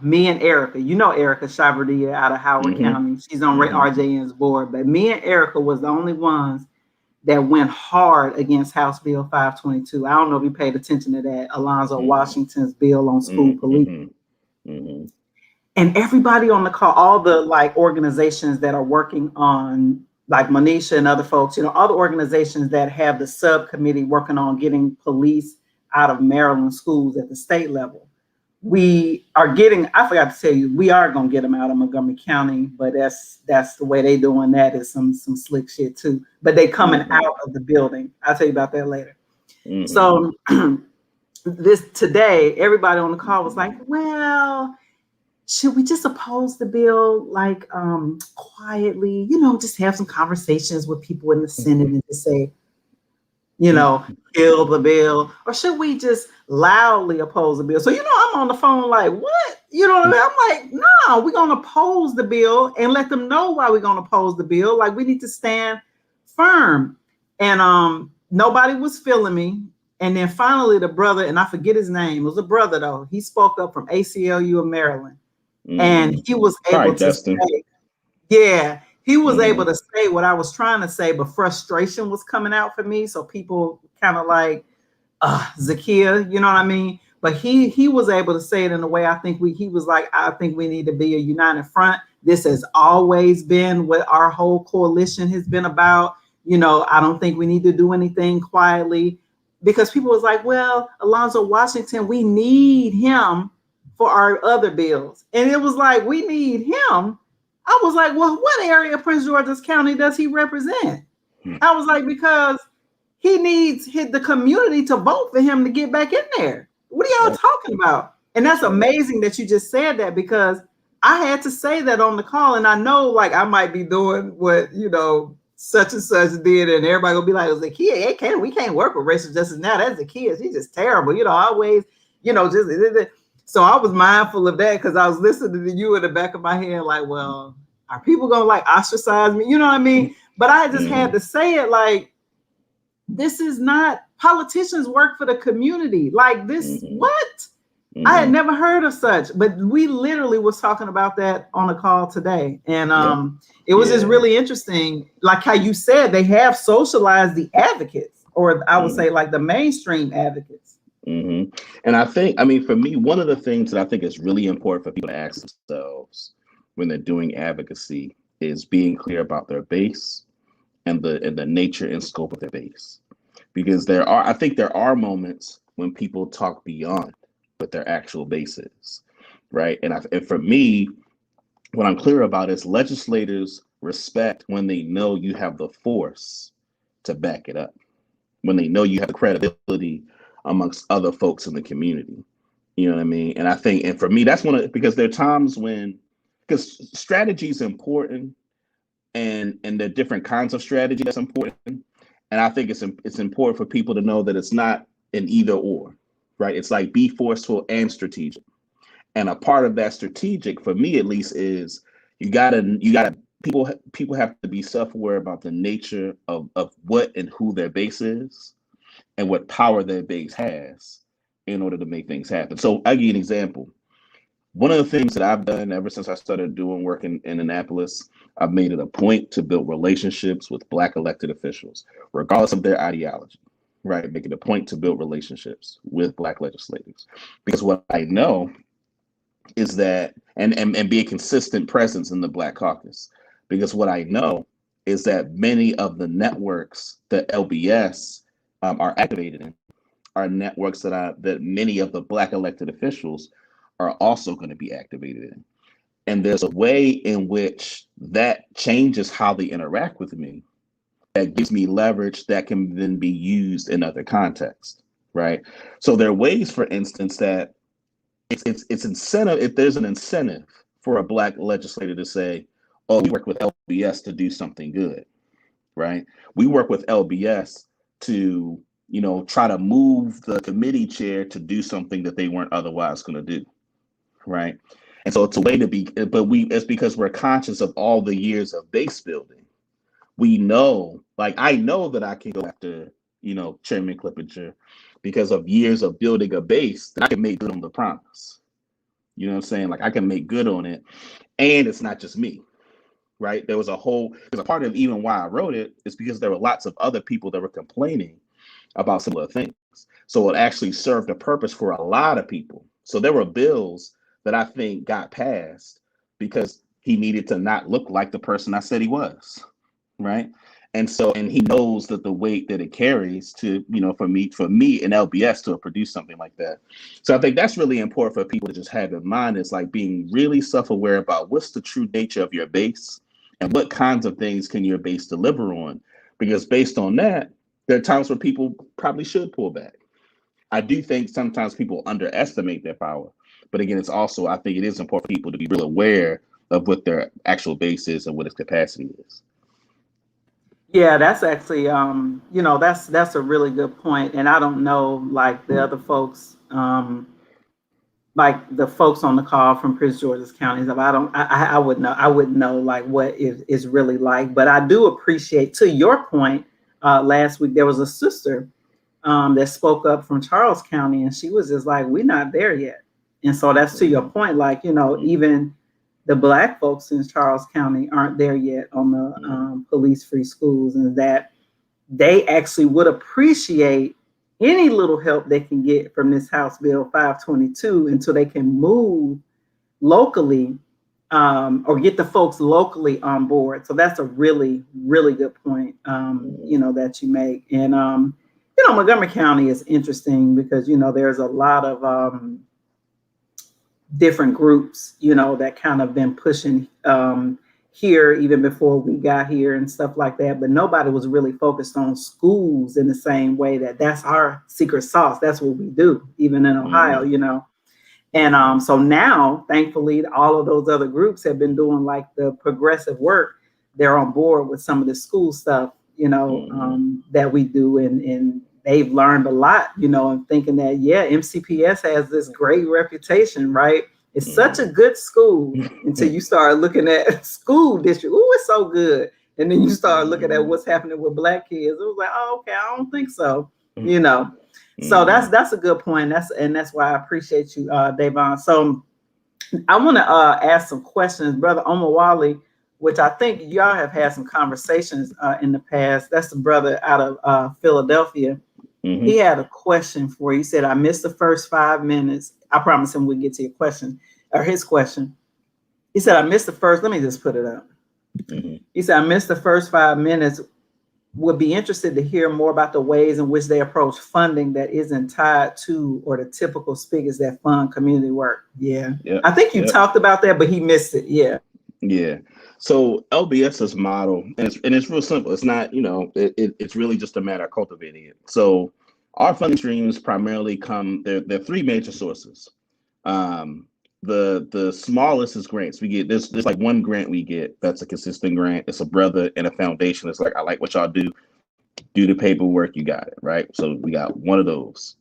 me and Erica. Erica Chavardia out of Howard County. She's on RJN's board. But me and Erica was the only ones that went hard against House Bill 522. I don't know if you paid attention to that. Alonzo Washington's bill on school policing. And everybody on the call, all the organizations that are working on like Manisha and other folks, other organizations that have the subcommittee working on getting police out of Maryland schools at the state level. We are getting, I forgot to tell you, we are going to get them out of Montgomery County, but that's the way they doing that is some slick shit too. But they coming out of the building. I'll tell you about that later. So today, everybody on the call was like, well, should we just oppose the bill like quietly, just have some conversations with people in the Senate and just say, kill the bill, or should we just loudly oppose the bill? So, I'm on the phone like, what? You know what I mean? I'm like, no, we're going to oppose the bill and let them know why we're going to oppose the bill. Like, we need to stand firm. And nobody was feeling me. And then finally, the brother, and I forget his name, it was a brother though. He spoke up from ACLU of Maryland. And he was able to say, yeah, he was able to say what I was trying to say, but frustration was coming out for me. So people kind of like, Zakia, you know what I mean? But he was able to say it in a way I think he was like, I think we need to be a united front. This has always been what our whole coalition has been about. I don't think we need to do anything quietly, because people was like, well, Alonzo Washington, we need him for our other bills. And it was like, we need him. I was like, well, what area of Prince George's County does he represent? I was like, because he needs the community to vote for him to get back in there. What are y'all talking about? And that's amazing that you just said that, because I had to say that on the call. And I know like I might be doing what, such and such did, and everybody gonna be like, Zakia, we can't work with racial justice now. That's Zakia. She's just terrible. Always, just. So I was mindful of that, because I was listening to you in the back of my head, like, well, are people gonna like ostracize me? You know what I mean? But I just had to say it like, this is not, politicians work for the community. Like this, what? I had never heard of such, but we literally was talking about that on a call today. And it was just really interesting. Like how you said, they have socialized the advocates, or I would say like the mainstream advocates. And I think, for me, one of the things that I think is really important for people to ask themselves when they're doing advocacy is being clear about their base and the nature and scope of their base. Because I think there are moments when people talk beyond what their actual base is, right? And for me, what I'm clear about is legislators respect when they know you have the force to back it up, when they know you have the credibility amongst other folks in the community. You know what I mean? And I think, and for me, that's because there are times because strategy is important, and there are different kinds of strategy that's important. And I think it's important for people to know that it's not an either or, right? It's like be forceful and strategic. And a part of that strategic, for me at least, is people have to be self-aware about the nature of what and who their base is and what power their base has in order to make things happen. So I'll give you an example. One of the things that I've done ever since I started doing work in Annapolis, I've made it a point to build relationships with Black elected officials, regardless of their ideology, right? Make it a point to build relationships with Black legislators. Because what I know is that, and be a consistent presence in the Black caucus, because what I know is that many of the networks that LBS are activated in are networks that many of the Black elected officials are also going to be activated in. And there's a way in which that changes how they interact with me, that gives me leverage that can then be used in other contexts, right? So there are ways, for instance, that it's incentive. If there's an incentive for a Black legislator to say, oh, we work with LBS to do something good, right? We work with LBS to, try to move the committee chair to do something that they weren't otherwise going to do, right? And so it's a way to be, but it's because we're conscious of all the years of base building. We know, like I know that I can go after, Chairman Clippinger because of years of building a base that I can make good on the promise. You know what I'm saying? Like I can make good on it. And it's not just me, right? There's a part of even why I wrote it is because there were lots of other people that were complaining about similar things. So it actually served a purpose for a lot of people. So there were bills that I think got passed because he needed to not look like the person I said he was, right? And he knows that the weight that it carries to, for me and LBS to produce something like that. So I think that's really important for people to just have in mind, is like being really self-aware about what's the true nature of your base and what kinds of things can your base deliver on. Because based on that, there are times where people probably should pull back. I do think sometimes people underestimate their power. But again, I think it is important for people to be real aware of what their actual base is and what its capacity is. Yeah, that's actually that's a really good point. And I don't know like the other folks, like the folks on the call from Prince George's counties. If I don't I wouldn't know like what it is really like. But I do appreciate, to your point, last week there was a sister that spoke up from Charles County, and she was just like, we're not there yet. And so that's to your point, like, even the Black folks in Charles County aren't there yet on the police-free schools, and that they actually would appreciate any little help they can get from this House Bill 522 until they can move locally, or get the folks locally on board. So that's a really, really good point, that you make. And, Montgomery County is interesting because, there's a lot of different groups, that kind of been pushing here even before we got here and stuff like that. But nobody was really focused on schools in the same way that's our secret sauce. That's what we do, even in Ohio, And so now, thankfully, all of those other groups have been doing like the progressive work. They're on board with some of the school stuff, that we do. And they've learned a lot, and thinking that, MCPS has this great reputation, right? It's such a good school until you start looking at school district. Oh, it's so good. And then you start looking at what's happening with Black kids. It was like, oh, okay, I don't think so, So that's a good point. That's why I appreciate you, Dayvon. So I want to ask some questions, Brother Omawali, which I think y'all have had some conversations in the past. That's the brother out of Philadelphia. Mm-hmm. He had a question for you. He said, I missed the first 5 minutes. I promise him we'll get to your question, or his question. He said, let me just put it up. Mm-hmm. He said, I missed the first 5 minutes. Would be interested to hear more about the ways in which they approach funding that isn't tied to or the typical spigots that fund community work. Yeah. Yep. I think you talked about that, but he missed it. Yeah. Yeah. So LBS's model, and it's real simple. It's not, it's really just a matter of cultivating it. So our funding streams primarily there are three major sources. The smallest is grants. We get there's like one grant we get that's a consistent grant. It's a brother and a foundation. It's like, I like what y'all do. Do the paperwork, you got it, right? So we got one of those.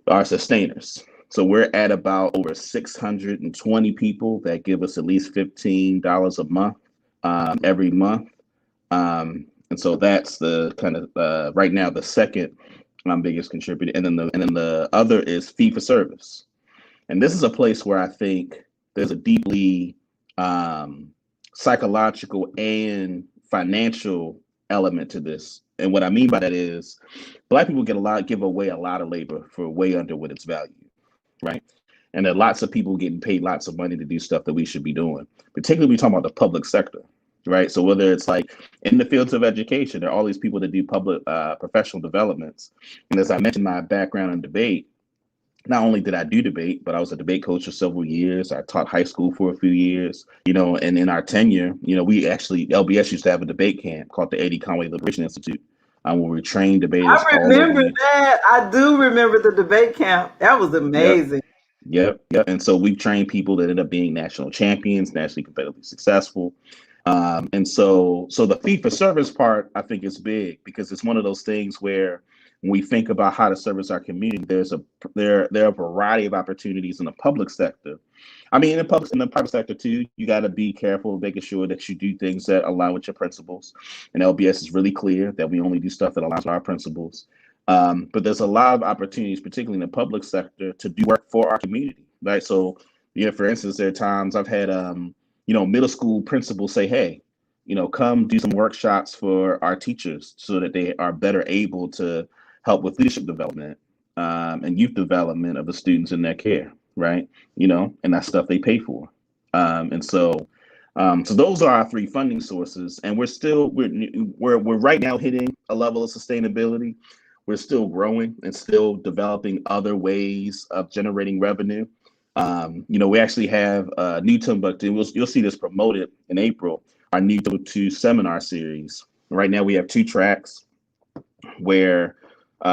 Our sustainers. So we're at about over 620 people that give us at least $15 a month, every month. And so that's the kind of right now the second biggest contributor. And then the other is fee for service. And this is a place where I think there's a deeply psychological and financial element to this. And what I mean by that is Black people give away a lot of labor for way under what it's valued, right? And there are lots of people getting paid lots of money to do stuff that we should be doing, particularly when we talk about the public sector, right? So whether it's like in the fields of education, there are all these people that do public professional developments. And as I mentioned, my background in debate, not only did I do debate, but I was a debate coach for several years. I taught high school for a few years, and in our tenure, we actually, LBS used to have a debate camp called the 80 Conway Liberation Institute, where we trained debaters. I remember that. I do remember the debate camp. That was amazing. Yep. And so we've trained people that ended up being national champions, nationally competitively successful. And so the fee for service part, I think, is big because it's one of those things where when we think about how to service our community, there are a variety of opportunities in the public sector. I mean, in the private sector too, you got to be careful of making sure that you do things that align with your principles. And LBS is really clear that we only do stuff that aligns with our principles. But there's a lot of opportunities, particularly in the public sector, to do work for our community, right? So, for instance, there are times I've had, middle school principals say, hey, come do some workshops for our teachers so that they are better able to help with leadership development and youth development of the students in their care, right? And that's stuff they pay for. And so So those are our three funding sources, and we're right now hitting a level of sustainability. We're still growing and still developing other ways of generating revenue. We actually have New Timbuktu. You'll see this promoted in April. Our New Timbuktu seminar series. Right now, we have two tracks where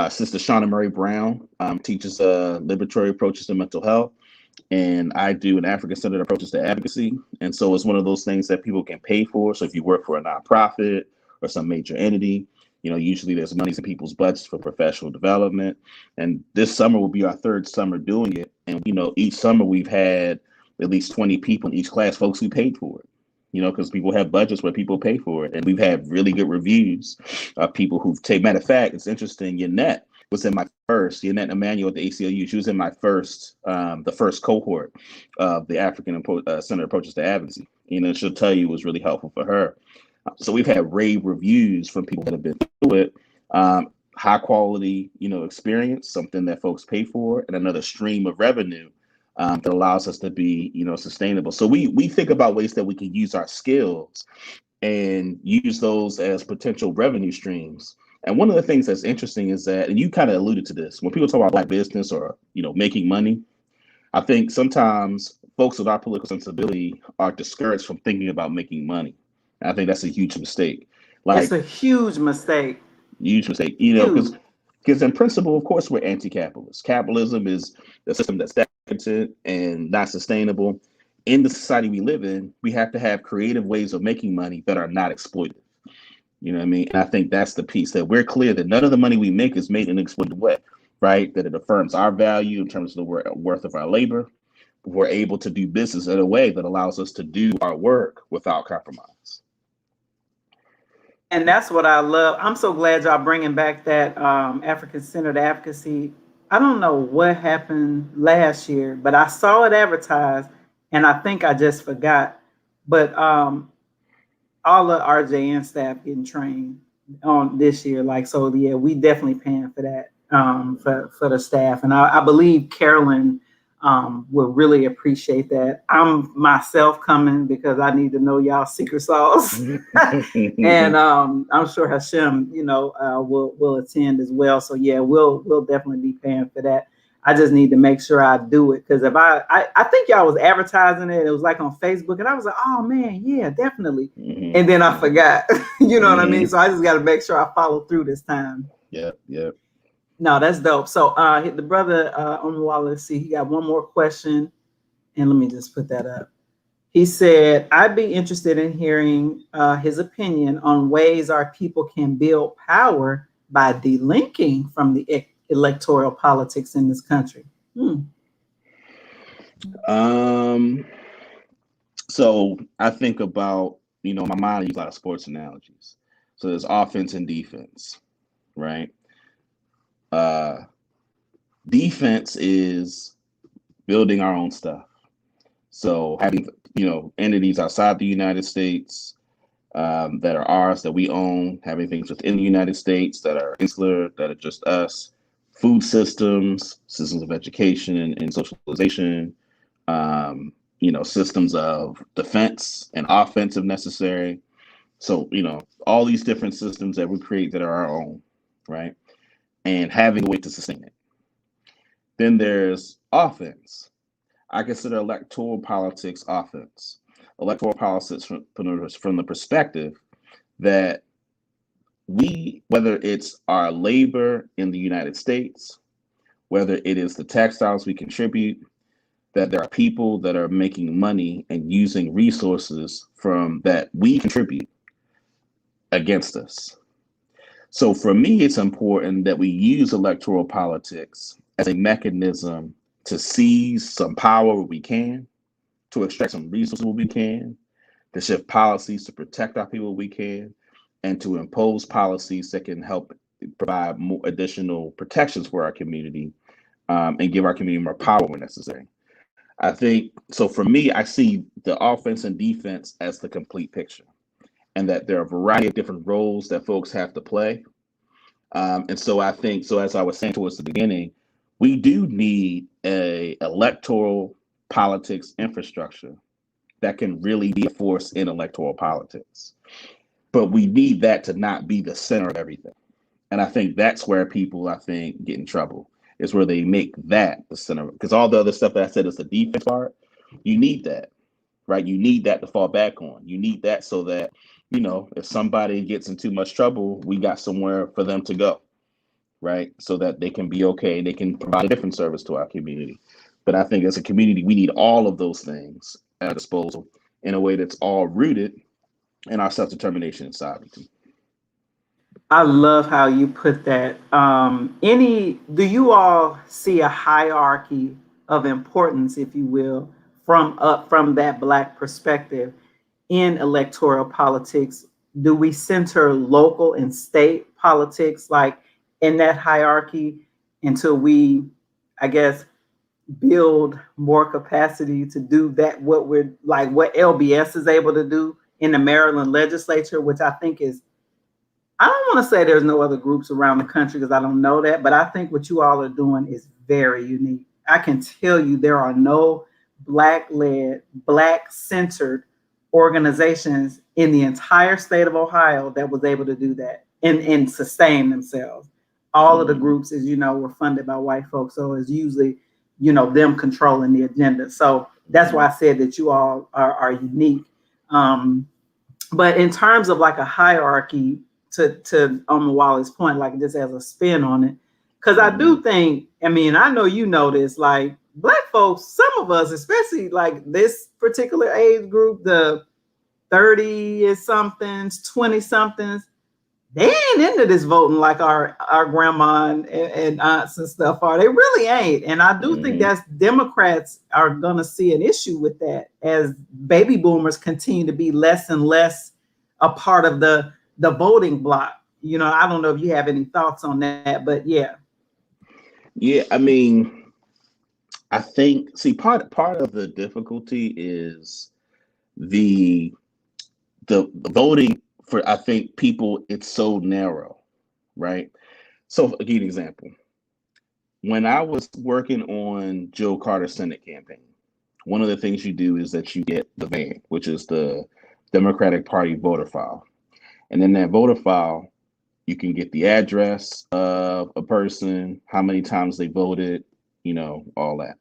Sister Shauna Murray Brown teaches liberatory approaches to mental health, and I do an African-centered approaches to advocacy. And so it's one of those things that people can pay for. So if you work for a nonprofit or some major entity, usually there's money in people's budgets for professional development. And this summer will be our third summer doing it. And, each summer we've had at least 20 people in each class, folks who paid for it, because people have budgets where people pay for it. And we've had really good reviews of people who've taken. Matter of fact, it's interesting, Yannette was in my first, Yannette Emmanuel at the ACLU, she was in my first, the first cohort of the African-centered approaches to advocacy. She'll tell you it was really helpful for her. So we've had rave reviews from people that have been through it. High quality, experience, something that folks pay for, and another stream of revenue that allows us to be, sustainable. So we think about ways that we can use our skills and use those as potential revenue streams. And one of the things that's interesting is that, and you kind of alluded to this, when people talk about Black business or, making money, I think sometimes folks with our political sensibility are discouraged from thinking about making money. And I think that's a huge mistake. It's a huge mistake. Huge mistake, Huge. because in principle, of course, we're anti-capitalist. Capitalism is a system that's decadent and not sustainable. In the society we live in, we have to have creative ways of making money that are not exploitive. You know what I mean? And I think that's the piece, that we're clear that none of the money we make is made in an exploitative way, right? That it affirms our value in terms of the worth of our labor. We're able to do business in a way that allows us to do our work without compromise. And that's what I love. I'm so glad y'all bringing back that African-centered advocacy. I don't know what happened last year, but I saw it advertised, and I think I just forgot. But all the RJN staff getting trained on this year. So yeah, we definitely paying for that for the staff. And I believe Carolyn would really appreciate that. I'm myself coming because I need to know y'all secret sauce. And I'm sure Hashem, will attend as well. So yeah, we'll definitely be paying for that. I just need to make sure I do it, because if I think y'all was advertising it. It was like on Facebook, and I was like, oh man, yeah, definitely. And then I forgot. You know what I mean? So I just got to make sure I follow through this time. Yeah. No, that's dope. So the brother on the wall, let's see, he got one more question, and let me just put that up. He said, I'd be interested in hearing his opinion on ways our people can build power by delinking from the electoral politics in this country. So I think about, my mind, I use a lot of sports analogies. So there's offense and defense, right? Defense is building our own stuff. So having, entities outside the United States that are ours, that we own, having things within the United States that are insular, that are just us, food systems of education and socialization, systems of defense and offense if necessary. So, all these different systems that we create that are our own, right? And having a way to sustain it. Then there's offense. I consider electoral politics offense. Electoral politics from the perspective that whether it's our labor in the United States, whether it is the textiles we contribute, that there are people that are making money and using resources from that we contribute against us. So for me, it's important that we use electoral politics as a mechanism to seize some power where we can, to extract some resources where we can, to shift policies to protect our people where we can, and to impose policies that can help provide more additional protections for our community and give our community more power when necessary. I think, so for me, I see the offense and defense as the complete picture, and that there are a variety of different roles that folks have to play. And so I think, so as I was saying towards the beginning, we do need a electoral politics infrastructure that can really be a force in electoral politics. But we need that to not be the center of everything. And I think that's where people, I think, get in trouble, is where they make that the center. Because all the other stuff that I said is the defense part, you need that, right? You need that to fall back on. You need that so that, if somebody gets in too much trouble, we got somewhere for them to go, right? So that they can be okay. They can provide a different service to our community. But I think as a community, we need all of those things at our disposal in a way that's all rooted in our self-determination and sovereignty. I love how you put that. Do you all see a hierarchy of importance, if you will, from that Black perspective in electoral politics? Do we center local and state politics like in that hierarchy until we, I guess, build more capacity to do that? What LBS is able to do in the Maryland legislature, which I think is, I don't want to say there's no other groups around the country because I don't know that, but I think what you all are doing is very unique. I can tell you there are no Black-led, Black-centered organizations in the entire state of Ohio that was able to do that and sustain themselves. All of the groups, as you know, were funded by white folks, so it's usually, them controlling the agenda. So that's why I said that you all are unique. But in terms of like a hierarchy, to Wally's point, like this as a spin on it, because I do think, I know you know this, like Black folks, some of us, especially like this particular age group, the 30 somethings, 20 somethings, they ain't into this voting like our grandma and aunts and stuff are. They really ain't. And I do think that's Democrats are gonna see an issue with that as baby boomers continue to be less and less a part of the voting block. I don't know if you have any thoughts on that, but yeah. Yeah, I think, see, part of the difficulty is the voting for, I think, people, it's so narrow, right? So I'll give you an example. When I was working on Joe Carter's Senate campaign, one of the things you do is that you get the VAN, which is the Democratic Party voter file. And in that voter file, you can get the address of a person, how many times they voted, all that.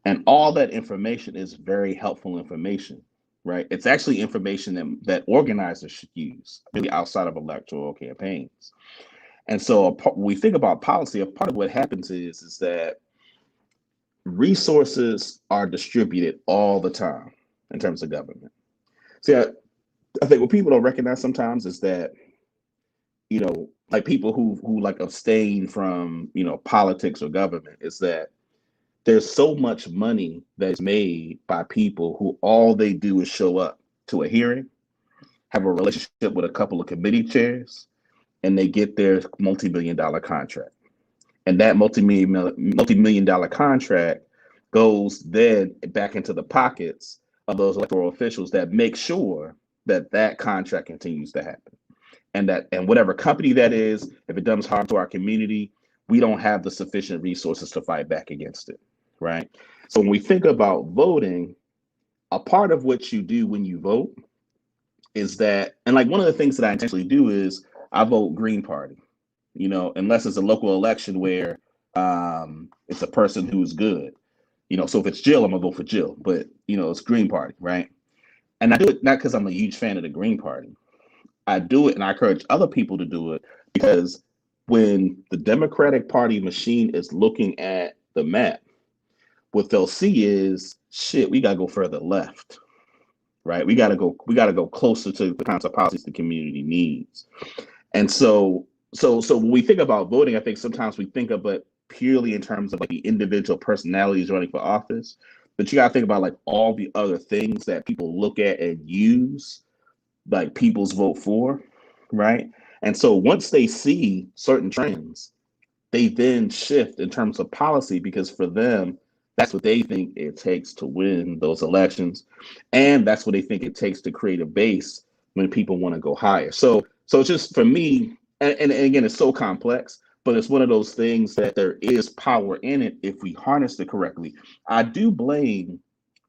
And all that information is very helpful information, right? It's actually information that organizers should use, really, outside of electoral campaigns. And so when we think about policy, a part of what happens is that resources are distributed all the time in terms of government. See, I think what people don't recognize sometimes is that, like people who like abstain from, politics or government, is that there's so much money that's made by people who all they do is show up to a hearing, have a relationship with a couple of committee chairs, and they get their multi-million-dollar contract. And that multi-million dollar contract goes then back into the pockets of those electoral officials that make sure that that contract continues to happen. And whatever company that is, if it does harm to our community, we don't have the sufficient resources to fight back against it, right? So when we think about voting, a part of what you do when you vote is that, and like one of the things that I intentionally do is I vote Green Party, unless it's a local election where it's a person who's good, so if it's Jill, I'm gonna vote for Jill, but it's Green Party, right? And I do it not because I'm a huge fan of the Green Party. I do it, and I encourage other people to do it, because when the Democratic Party machine is looking at the map, what they'll see is, shit, we gotta go further left, right? We gotta go closer to the kinds of policies the community needs. And so when we think about voting, I think sometimes we think of it purely in terms of like the individual personalities running for office, but you gotta think about like all the other things that people look at and use like people's vote for, right? And so once they see certain trends, they then shift in terms of policy, because for them, that's what they think it takes to win those elections. And that's what they think it takes to create a base when people want to go higher. So it's just, for me, and again, it's so complex, but it's one of those things that there is power in it if we harness it correctly. I do blame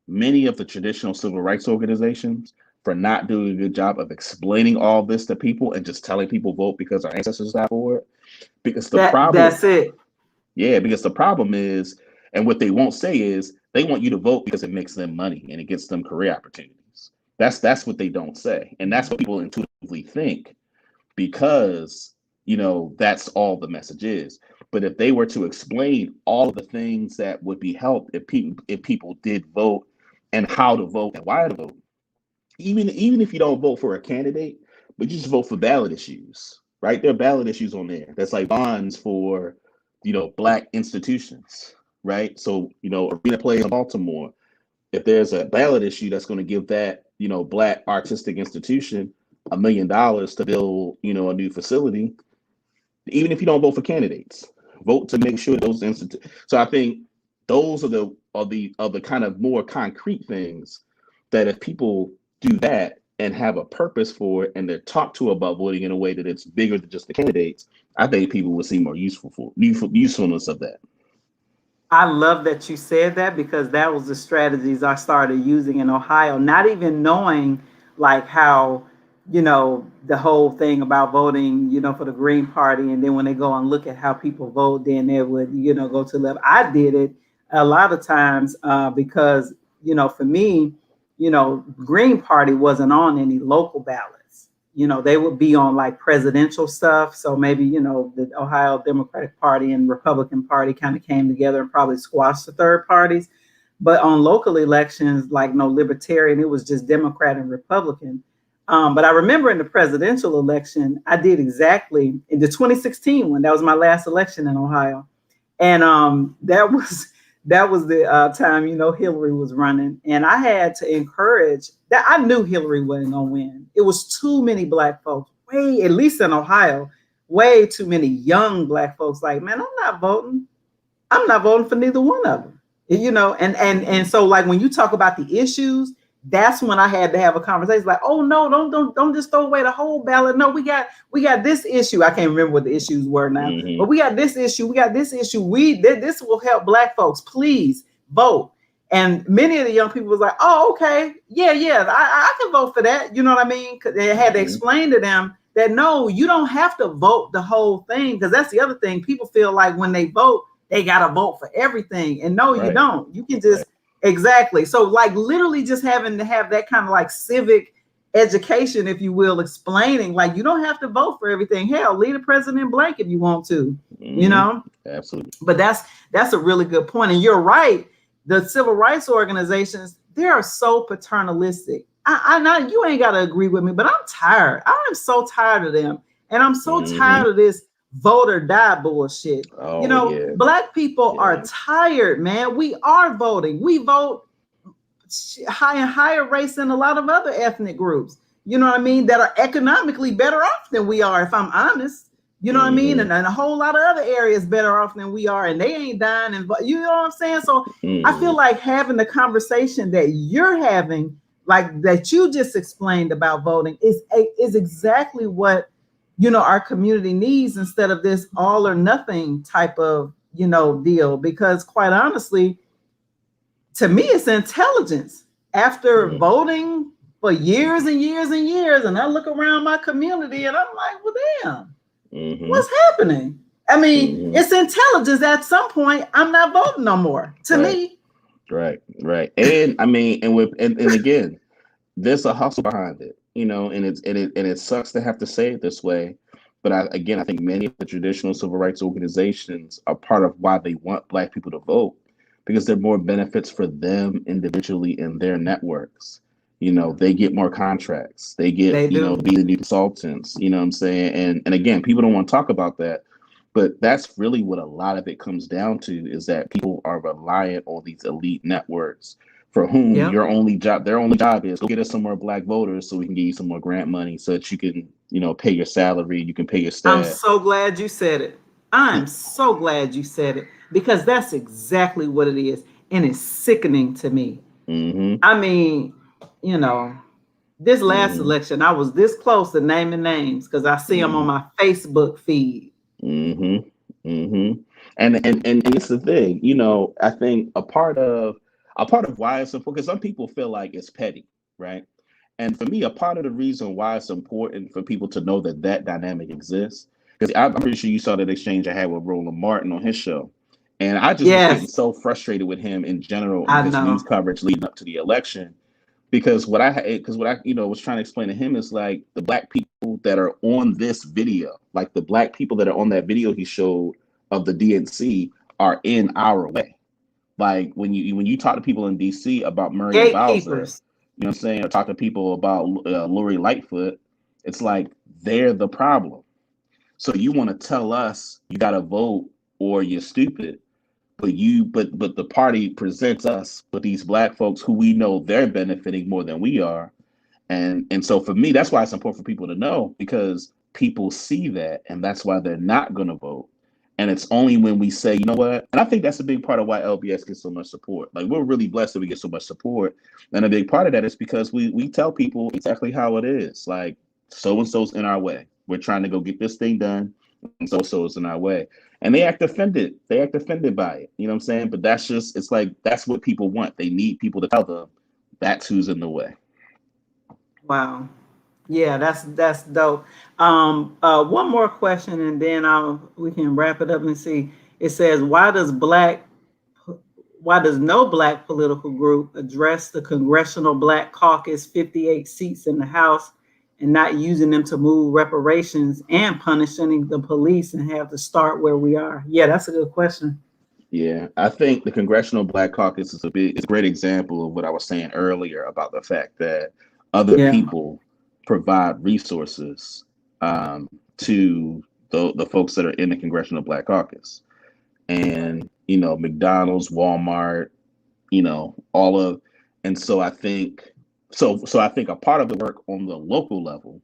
many of the traditional civil rights organizations for not doing a good job of explaining all this to people and just telling people vote because our ancestors died for it. Because the problem, That's it. yeah, because the problem is, and what they won't say is they want you to vote because it makes them money and it gets them career opportunities. That's what they don't say. And that's what people intuitively think because, that's all the message is. But if they were to explain all of the things that would be helped if people did vote and how to vote and why to vote, even if you don't vote for a candidate, but you just vote for ballot issues, right? There are ballot issues on there. That's like bonds for, black institutions, right? So, Arena Play in Baltimore, if there's a ballot issue that's going to give that, black artistic institution $1 million to build, a new facility, even if you don't vote for candidates, vote to make sure those institutions. So I think those are the kind of more concrete things that if people do that and have a purpose for it and they're talked to about voting in a way that it's bigger than just the candidates, I think people will see more usefulness of that. I love that you said that because that was the strategies I started using in Ohio, not even knowing like how, the whole thing about voting, for the Green Party. And then when they go and look at how people vote, then they would, go to left. I did it a lot of times because, for me, Green Party wasn't on any local ballots. They would be on like presidential stuff. So maybe, the Ohio Democratic Party and Republican Party kind of came together and probably squashed the third parties. But on local elections, like no Libertarian, it was just Democrat and Republican. But I remember in the presidential election, I did exactly in the 2016 one. That was my last election in Ohio. And that was the time, Hillary was running. And I had to encourage that. I knew Hillary wasn't going to win. It was too many black folks, at least in Ohio, way too many young black folks like, man, I'm not voting. I'm not voting for neither one of them. And so like when you talk about the issues, that's when I had to have a conversation like, oh no, don't just throw away the whole ballot. No, we got this issue. I can't remember what the issues were now, but we got this issue. We got this issue. This will help black folks. Please vote. And many of the young people was like, oh, okay, yeah, I can vote for that. You know what I mean? Cause they had to explain to them that no, you don't have to vote the whole thing. Because that's the other thing. People feel like when they vote, they got to vote for everything. And no, you don't. You can just exactly. So like literally just having to have that kind of like civic education, if you will, explaining like you don't have to vote for everything. Hell, leave the president blank if you want to, Absolutely. But that's a really good point. And you're right. The civil rights organizations, they are so paternalistic. I know you ain't got to agree with me, but I'm tired. I'm so tired of them. And I'm so tired of this vote or die bullshit. Black people are tired, man. We are voting. We vote higher race than a lot of other ethnic groups. You know what I mean? That are economically better off than we are, if I'm honest. You know what I mean? And a whole lot of other areas better off than we are, and they ain't dying. And you know what I'm saying? So I feel like having the conversation that you're having, like that you just explained about voting, is exactly what our community needs instead of this all or nothing type of deal. Because quite honestly, to me, it's intelligence. After voting for years and years and years, and I look around my community and I'm like, well, damn. What's happening? I mean, it's intelligence. At some point, I'm not voting no more. To me, right. And I mean, and again, there's a hustle behind it, and it sucks to have to say it this way, but I think many of the traditional civil rights organizations are part of why they want black people to vote, because there are more benefits for them individually in their networks. They get more contracts. They get, be the new consultants, you know what I'm saying? And again, people don't want to talk about that, but that's really what a lot of it comes down to, is that people are reliant on these elite networks for whom their only job is go get us some more black voters so we can give you some more grant money so that you can, pay your salary, you can pay your staff. I'm so glad you said it. I'm so glad you said it, because that's exactly what it is. And it's sickening to me. I mean, this last election, I was this close to naming names because I see them on my Facebook feed. And it's the thing, I think a part of, a part of why it's important, because some people feel like it's petty, right? And for me, a part of the reason why it's important for people to know that that dynamic exists, because I'm pretty sure you saw that exchange I had with Roland Martin on his show. And I just was getting Yes, so frustrated with him in general and I his news know. coverage leading up to the election. Because what I was trying to explain to him is like the black people that are on this video, like the black people that are on that video he showed of the DNC are in our way. Like when you talk to people in DC about Muriel Bowser, Gatekeepers. you know what I'm saying, or talk to people about Lori Lightfoot, it's like they're the problem. So you want to tell us you got to vote or you're stupid, but the party presents us with these black folks who we know they're benefiting more than we are. And so for me, that's why it's important for people to know, because people see that and that's why they're not going to vote. And it's only when we say, you know what, and I think that's a big part of why LBS gets so much support. Like, we're really blessed that we get so much support. And a big part of that is because we tell people exactly how it is. Like, so and so's in our way. We're trying to go get this thing done, and so is in our way. And they act offended. They act offended by it. You know what I'm saying? But that's just, it's like, that's what people want. They need people to tell them that's who's in the way. Wow. Yeah, that's dope. One more question, and then we can wrap it up and see. It says, why does no black political group address the Congressional Black Caucus 58 seats in the House and not using them to move reparations and punishing the police and have to start where we are? Yeah, that's a good question. Yeah, I think the Congressional Black Caucus is it's a great example of what I was saying earlier about the fact that other Yeah. people provide resources to the folks that are in the Congressional Black Caucus. And, McDonald's, Walmart, all of, and so I think, I think a part of the work on the local level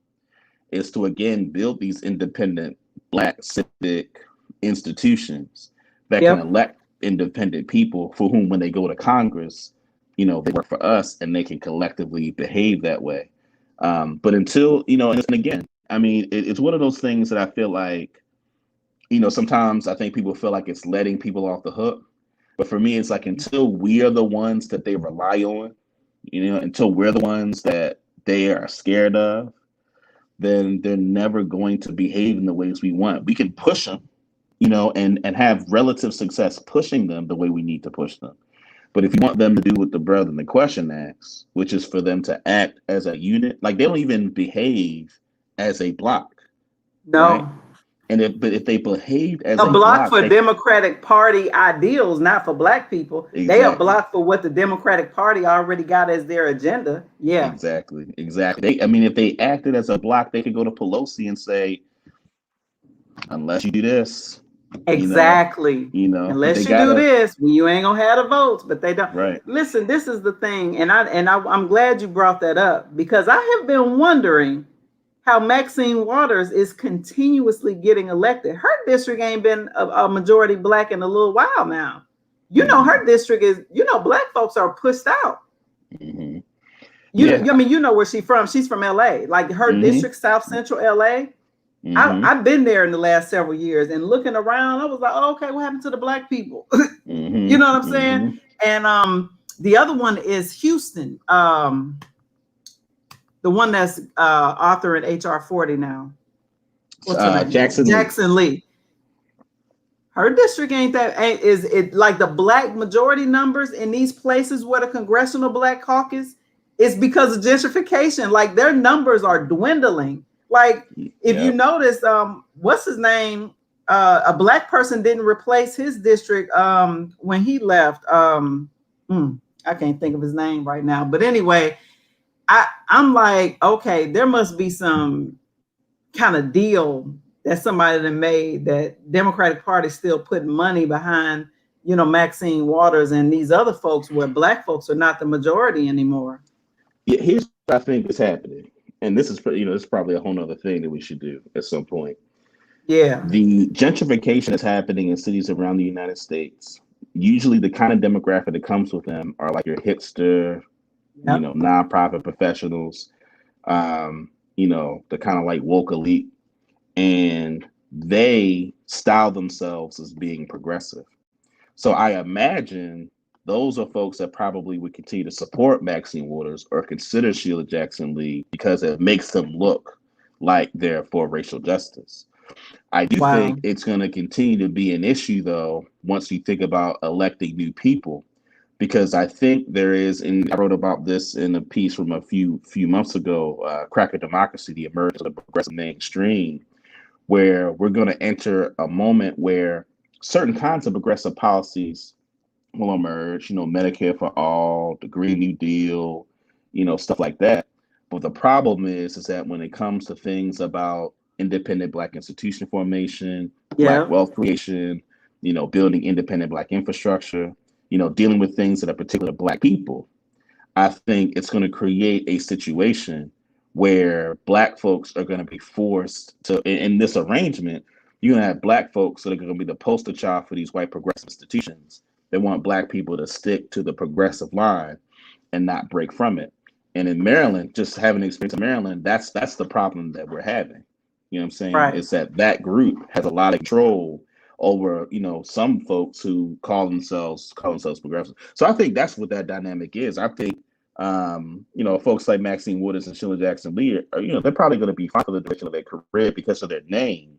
is to again build these independent black civic institutions that can Yep. elect independent people for whom when they go to Congress, they work for us and they can collectively behave that way. But until, and again, I mean, it's one of those things that I feel like, sometimes I think people feel like it's letting people off the hook. But for me, it's like until we are the ones that they rely on, until we're the ones that they are scared of, then they're never going to behave in the ways we want. We can push them, and have relative success pushing them the way we need to push them. But if you want them to do what the brother in the question asks, which is for them to act as a unit, like they don't even behave as a block, right? No. But if they behaved as A a block block, for they Democratic Party ideals, not for black people. They are exactly, blocked for what the Democratic Party already got as their agenda. Yeah, exactly. I mean, if they acted as a block, they could go to Pelosi and say, unless you do this, you know, exactly. but they Unless you do gotta, this, you ain't gonna have the votes. But they don't. right. Listen, this is the thing, and I'm glad you brought that up because I have been wondering how Maxine Waters is continuously getting elected. Her district ain't been a majority black in a little while now. Mm-hmm, Her district is, black folks are pushed out. mm-hmm. I Yeah. mean, where she's from. She's from LA. Like her Mm-hmm, district, South Central LA. mm-hmm, I've been there in the last several years and looking around, I was like, oh, okay, what happened to the black people? You know what I'm mm-hmm, saying? mm-hmm. And the other one is Houston. The one that's authoring HR 40 now. What's her name? Jackson Lee. Jackson Lee. Her district is it like the black majority numbers in these places where the Congressional Black Caucus is because of gentrification. Like their numbers are dwindling. Like if you Yep. notice, what's his name? A black person didn't replace his district when he left. I can't think of his name right now. But anyway, I'm like, okay, there must be some kind of deal that somebody that made that Democratic Party still putting money behind, Maxine Waters and these other folks where black folks are not the majority anymore. Yeah, here's what I think is happening, and this is this is probably a whole nother thing that we should do at some point. Yeah. The gentrification that's happening in cities around the United States. Usually, the kind of demographic that comes with them are like your hipster, Yep. nonprofit professionals, the kind of like woke elite, and they style themselves as being progressive. So I imagine those are folks that probably would continue to support Maxine Waters or consider Sheila Jackson Lee because it makes them look like they're for racial justice. I do think Wow. it's going to continue to be an issue, though, once you think about electing new people, because I think there is, and I wrote about this in a piece from a few months ago, Cracker Democracy, the emergence of the progressive mainstream, where we're going to enter a moment where certain kinds of progressive policies will emerge, Medicare for all, the Green New Deal, stuff like that. But the problem is that when it comes to things about independent Black institution formation, Black Yeah. wealth creation, building independent Black infrastructure, dealing with things that are particular to Black people, I think it's going to create a situation where Black folks are going to be forced to, in this arrangement, you're going to have Black folks that are going to be the poster child for these white progressive institutions. They want Black people to stick to the progressive line and not break from it. And in Maryland, just having experience in Maryland, that's the problem that we're having. You know what I'm saying? Right. It's that group has a lot of control over, some folks who call themselves progressive. So I think that's what that dynamic is. I think folks like Maxine Waters and Sheila Jackson Lee are, they're probably going to be fine for the direction of their career because of their name.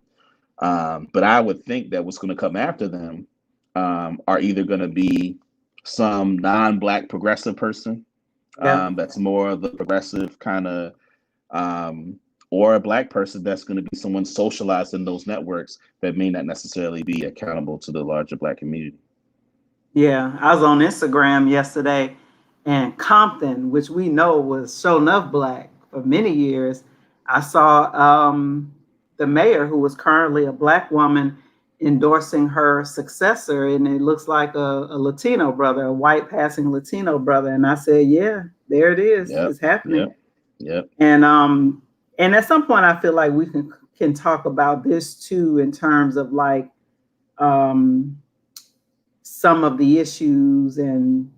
But I would think that what's going to come after them are either going to be some non-Black progressive person Yeah. that's more of the progressive kind of, or a Black person that's going to be someone socialized in those networks that may not necessarily be accountable to the larger Black community. Yeah. I was on Instagram yesterday, and Compton, which we know was show enough Black for many years, I saw the mayor, who was currently a Black woman, endorsing her successor, and it looks like a Latino brother, a white passing Latino brother. And I said, yeah, there it is. Yep, It's happening. yep, yep. And at some point I feel like we can talk about this too, in terms of like um some of the issues and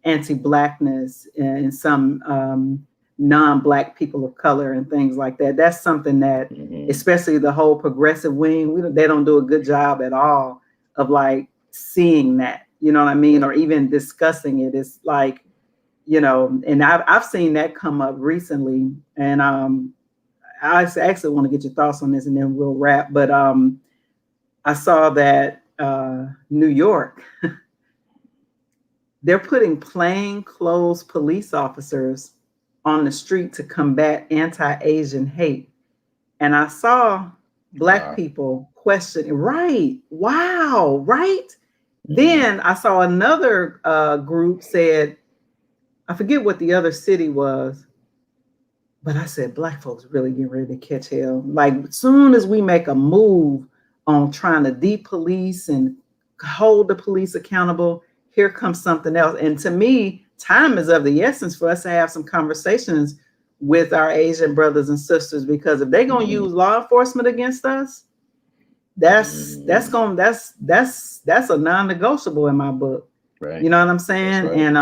anti-Blackness and some non-Black people of color and things like that. That's something that, Mm-hmm. especially the whole progressive wing, they don't do a good job at all of like seeing that, you know what I mean, or even discussing it. It's like, and I've seen that come up recently, and I actually want to get your thoughts on this, and then we'll wrap. But I saw that New York, they're putting plainclothes police officers on the street to combat anti-Asian hate. And I saw Black Wow. people question, right? Wow, right? Mm-hmm. Then I saw another group said, I forget what the other city was, but I said, Black folks really getting ready to catch hell. Like, as soon as we make a move on trying to de-police and hold the police accountable, here comes something else. And to me, time is of the essence for us to have some conversations with our Asian brothers and sisters, because if they're gonna use law enforcement against us, that's a non-negotiable in my book. Right. You know what I'm saying? Right. And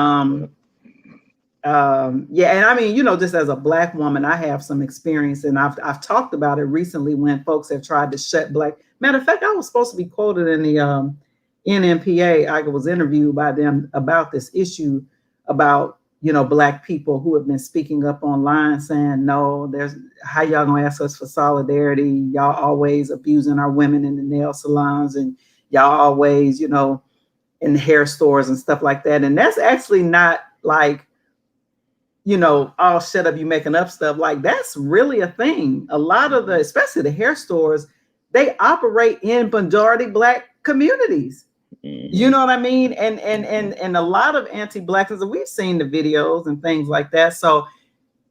and I mean, just as a Black woman, I have some experience, and I've talked about it recently when folks have tried to shut Black. Matter of fact, I was supposed to be quoted in the NMPA. I was interviewed by them about this issue about Black people who have been speaking up online saying, no, there's how y'all gonna ask us for solidarity? Y'all always abusing our women in the nail salons, and y'all always in the hair stores and stuff like that. And that's actually not like, oh, shut up, you making up stuff. Like, that's really a thing. A lot of the, especially the hair stores, they operate in majority Black communities. Mm-hmm. You know what I mean? And a lot of anti-Blackness, and we've seen the videos and things like that. So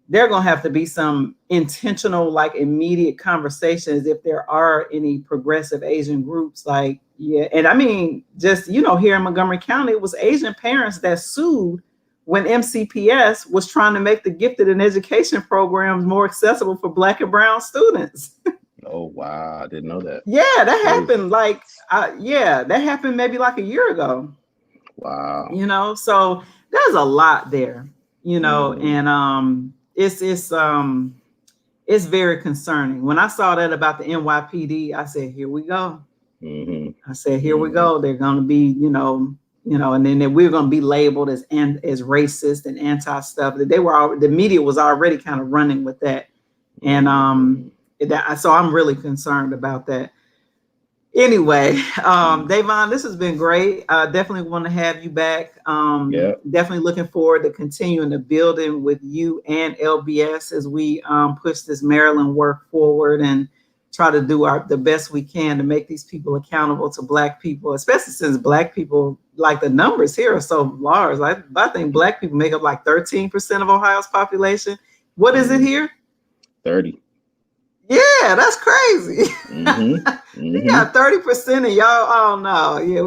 there are going to have to be some intentional, like, immediate conversations if there are any progressive Asian groups. Like, yeah. And I mean, just, here in Montgomery County, it was Asian parents that sued when MCPS was trying to make the gifted and education programs more accessible for Black and brown students. Oh, wow. I didn't know that. Yeah, that happened. Like, that happened maybe like a year ago. Wow. So there's a lot there, and it's very concerning. When I saw that about the NYPD, I said, here we go. Mm-hmm. I said, here we go. They're going to be, you know, and then we're going to be labeled as racist and anti stuff. That the media was already kind of running with that, and so I'm really concerned about that. Anyway, Dayvon, this has been great. Definitely want to have you back. Definitely looking forward to continuing the building with you and LBS as we push this Maryland work forward and try to do the best we can to make these people accountable to Black people, especially since Black people, like the numbers here are so large. I think Black people make up like 13% of Ohio's population. What is it here? 30. Yeah, that's crazy. We got 30% of y'all. Oh no, yeah,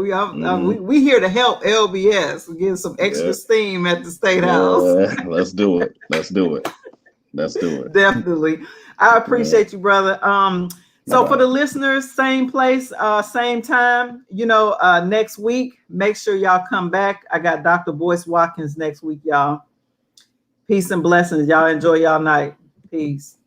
we here to help LBS get some extra steam at the State House. Let's do it. Definitely. I appreciate you, brother. So for the listeners, same place, same time, you know, next week, make sure y'all come back. I got Dr. Boyce Watkins next week, y'all. Peace and blessings. Y'all enjoy y'all night. Peace.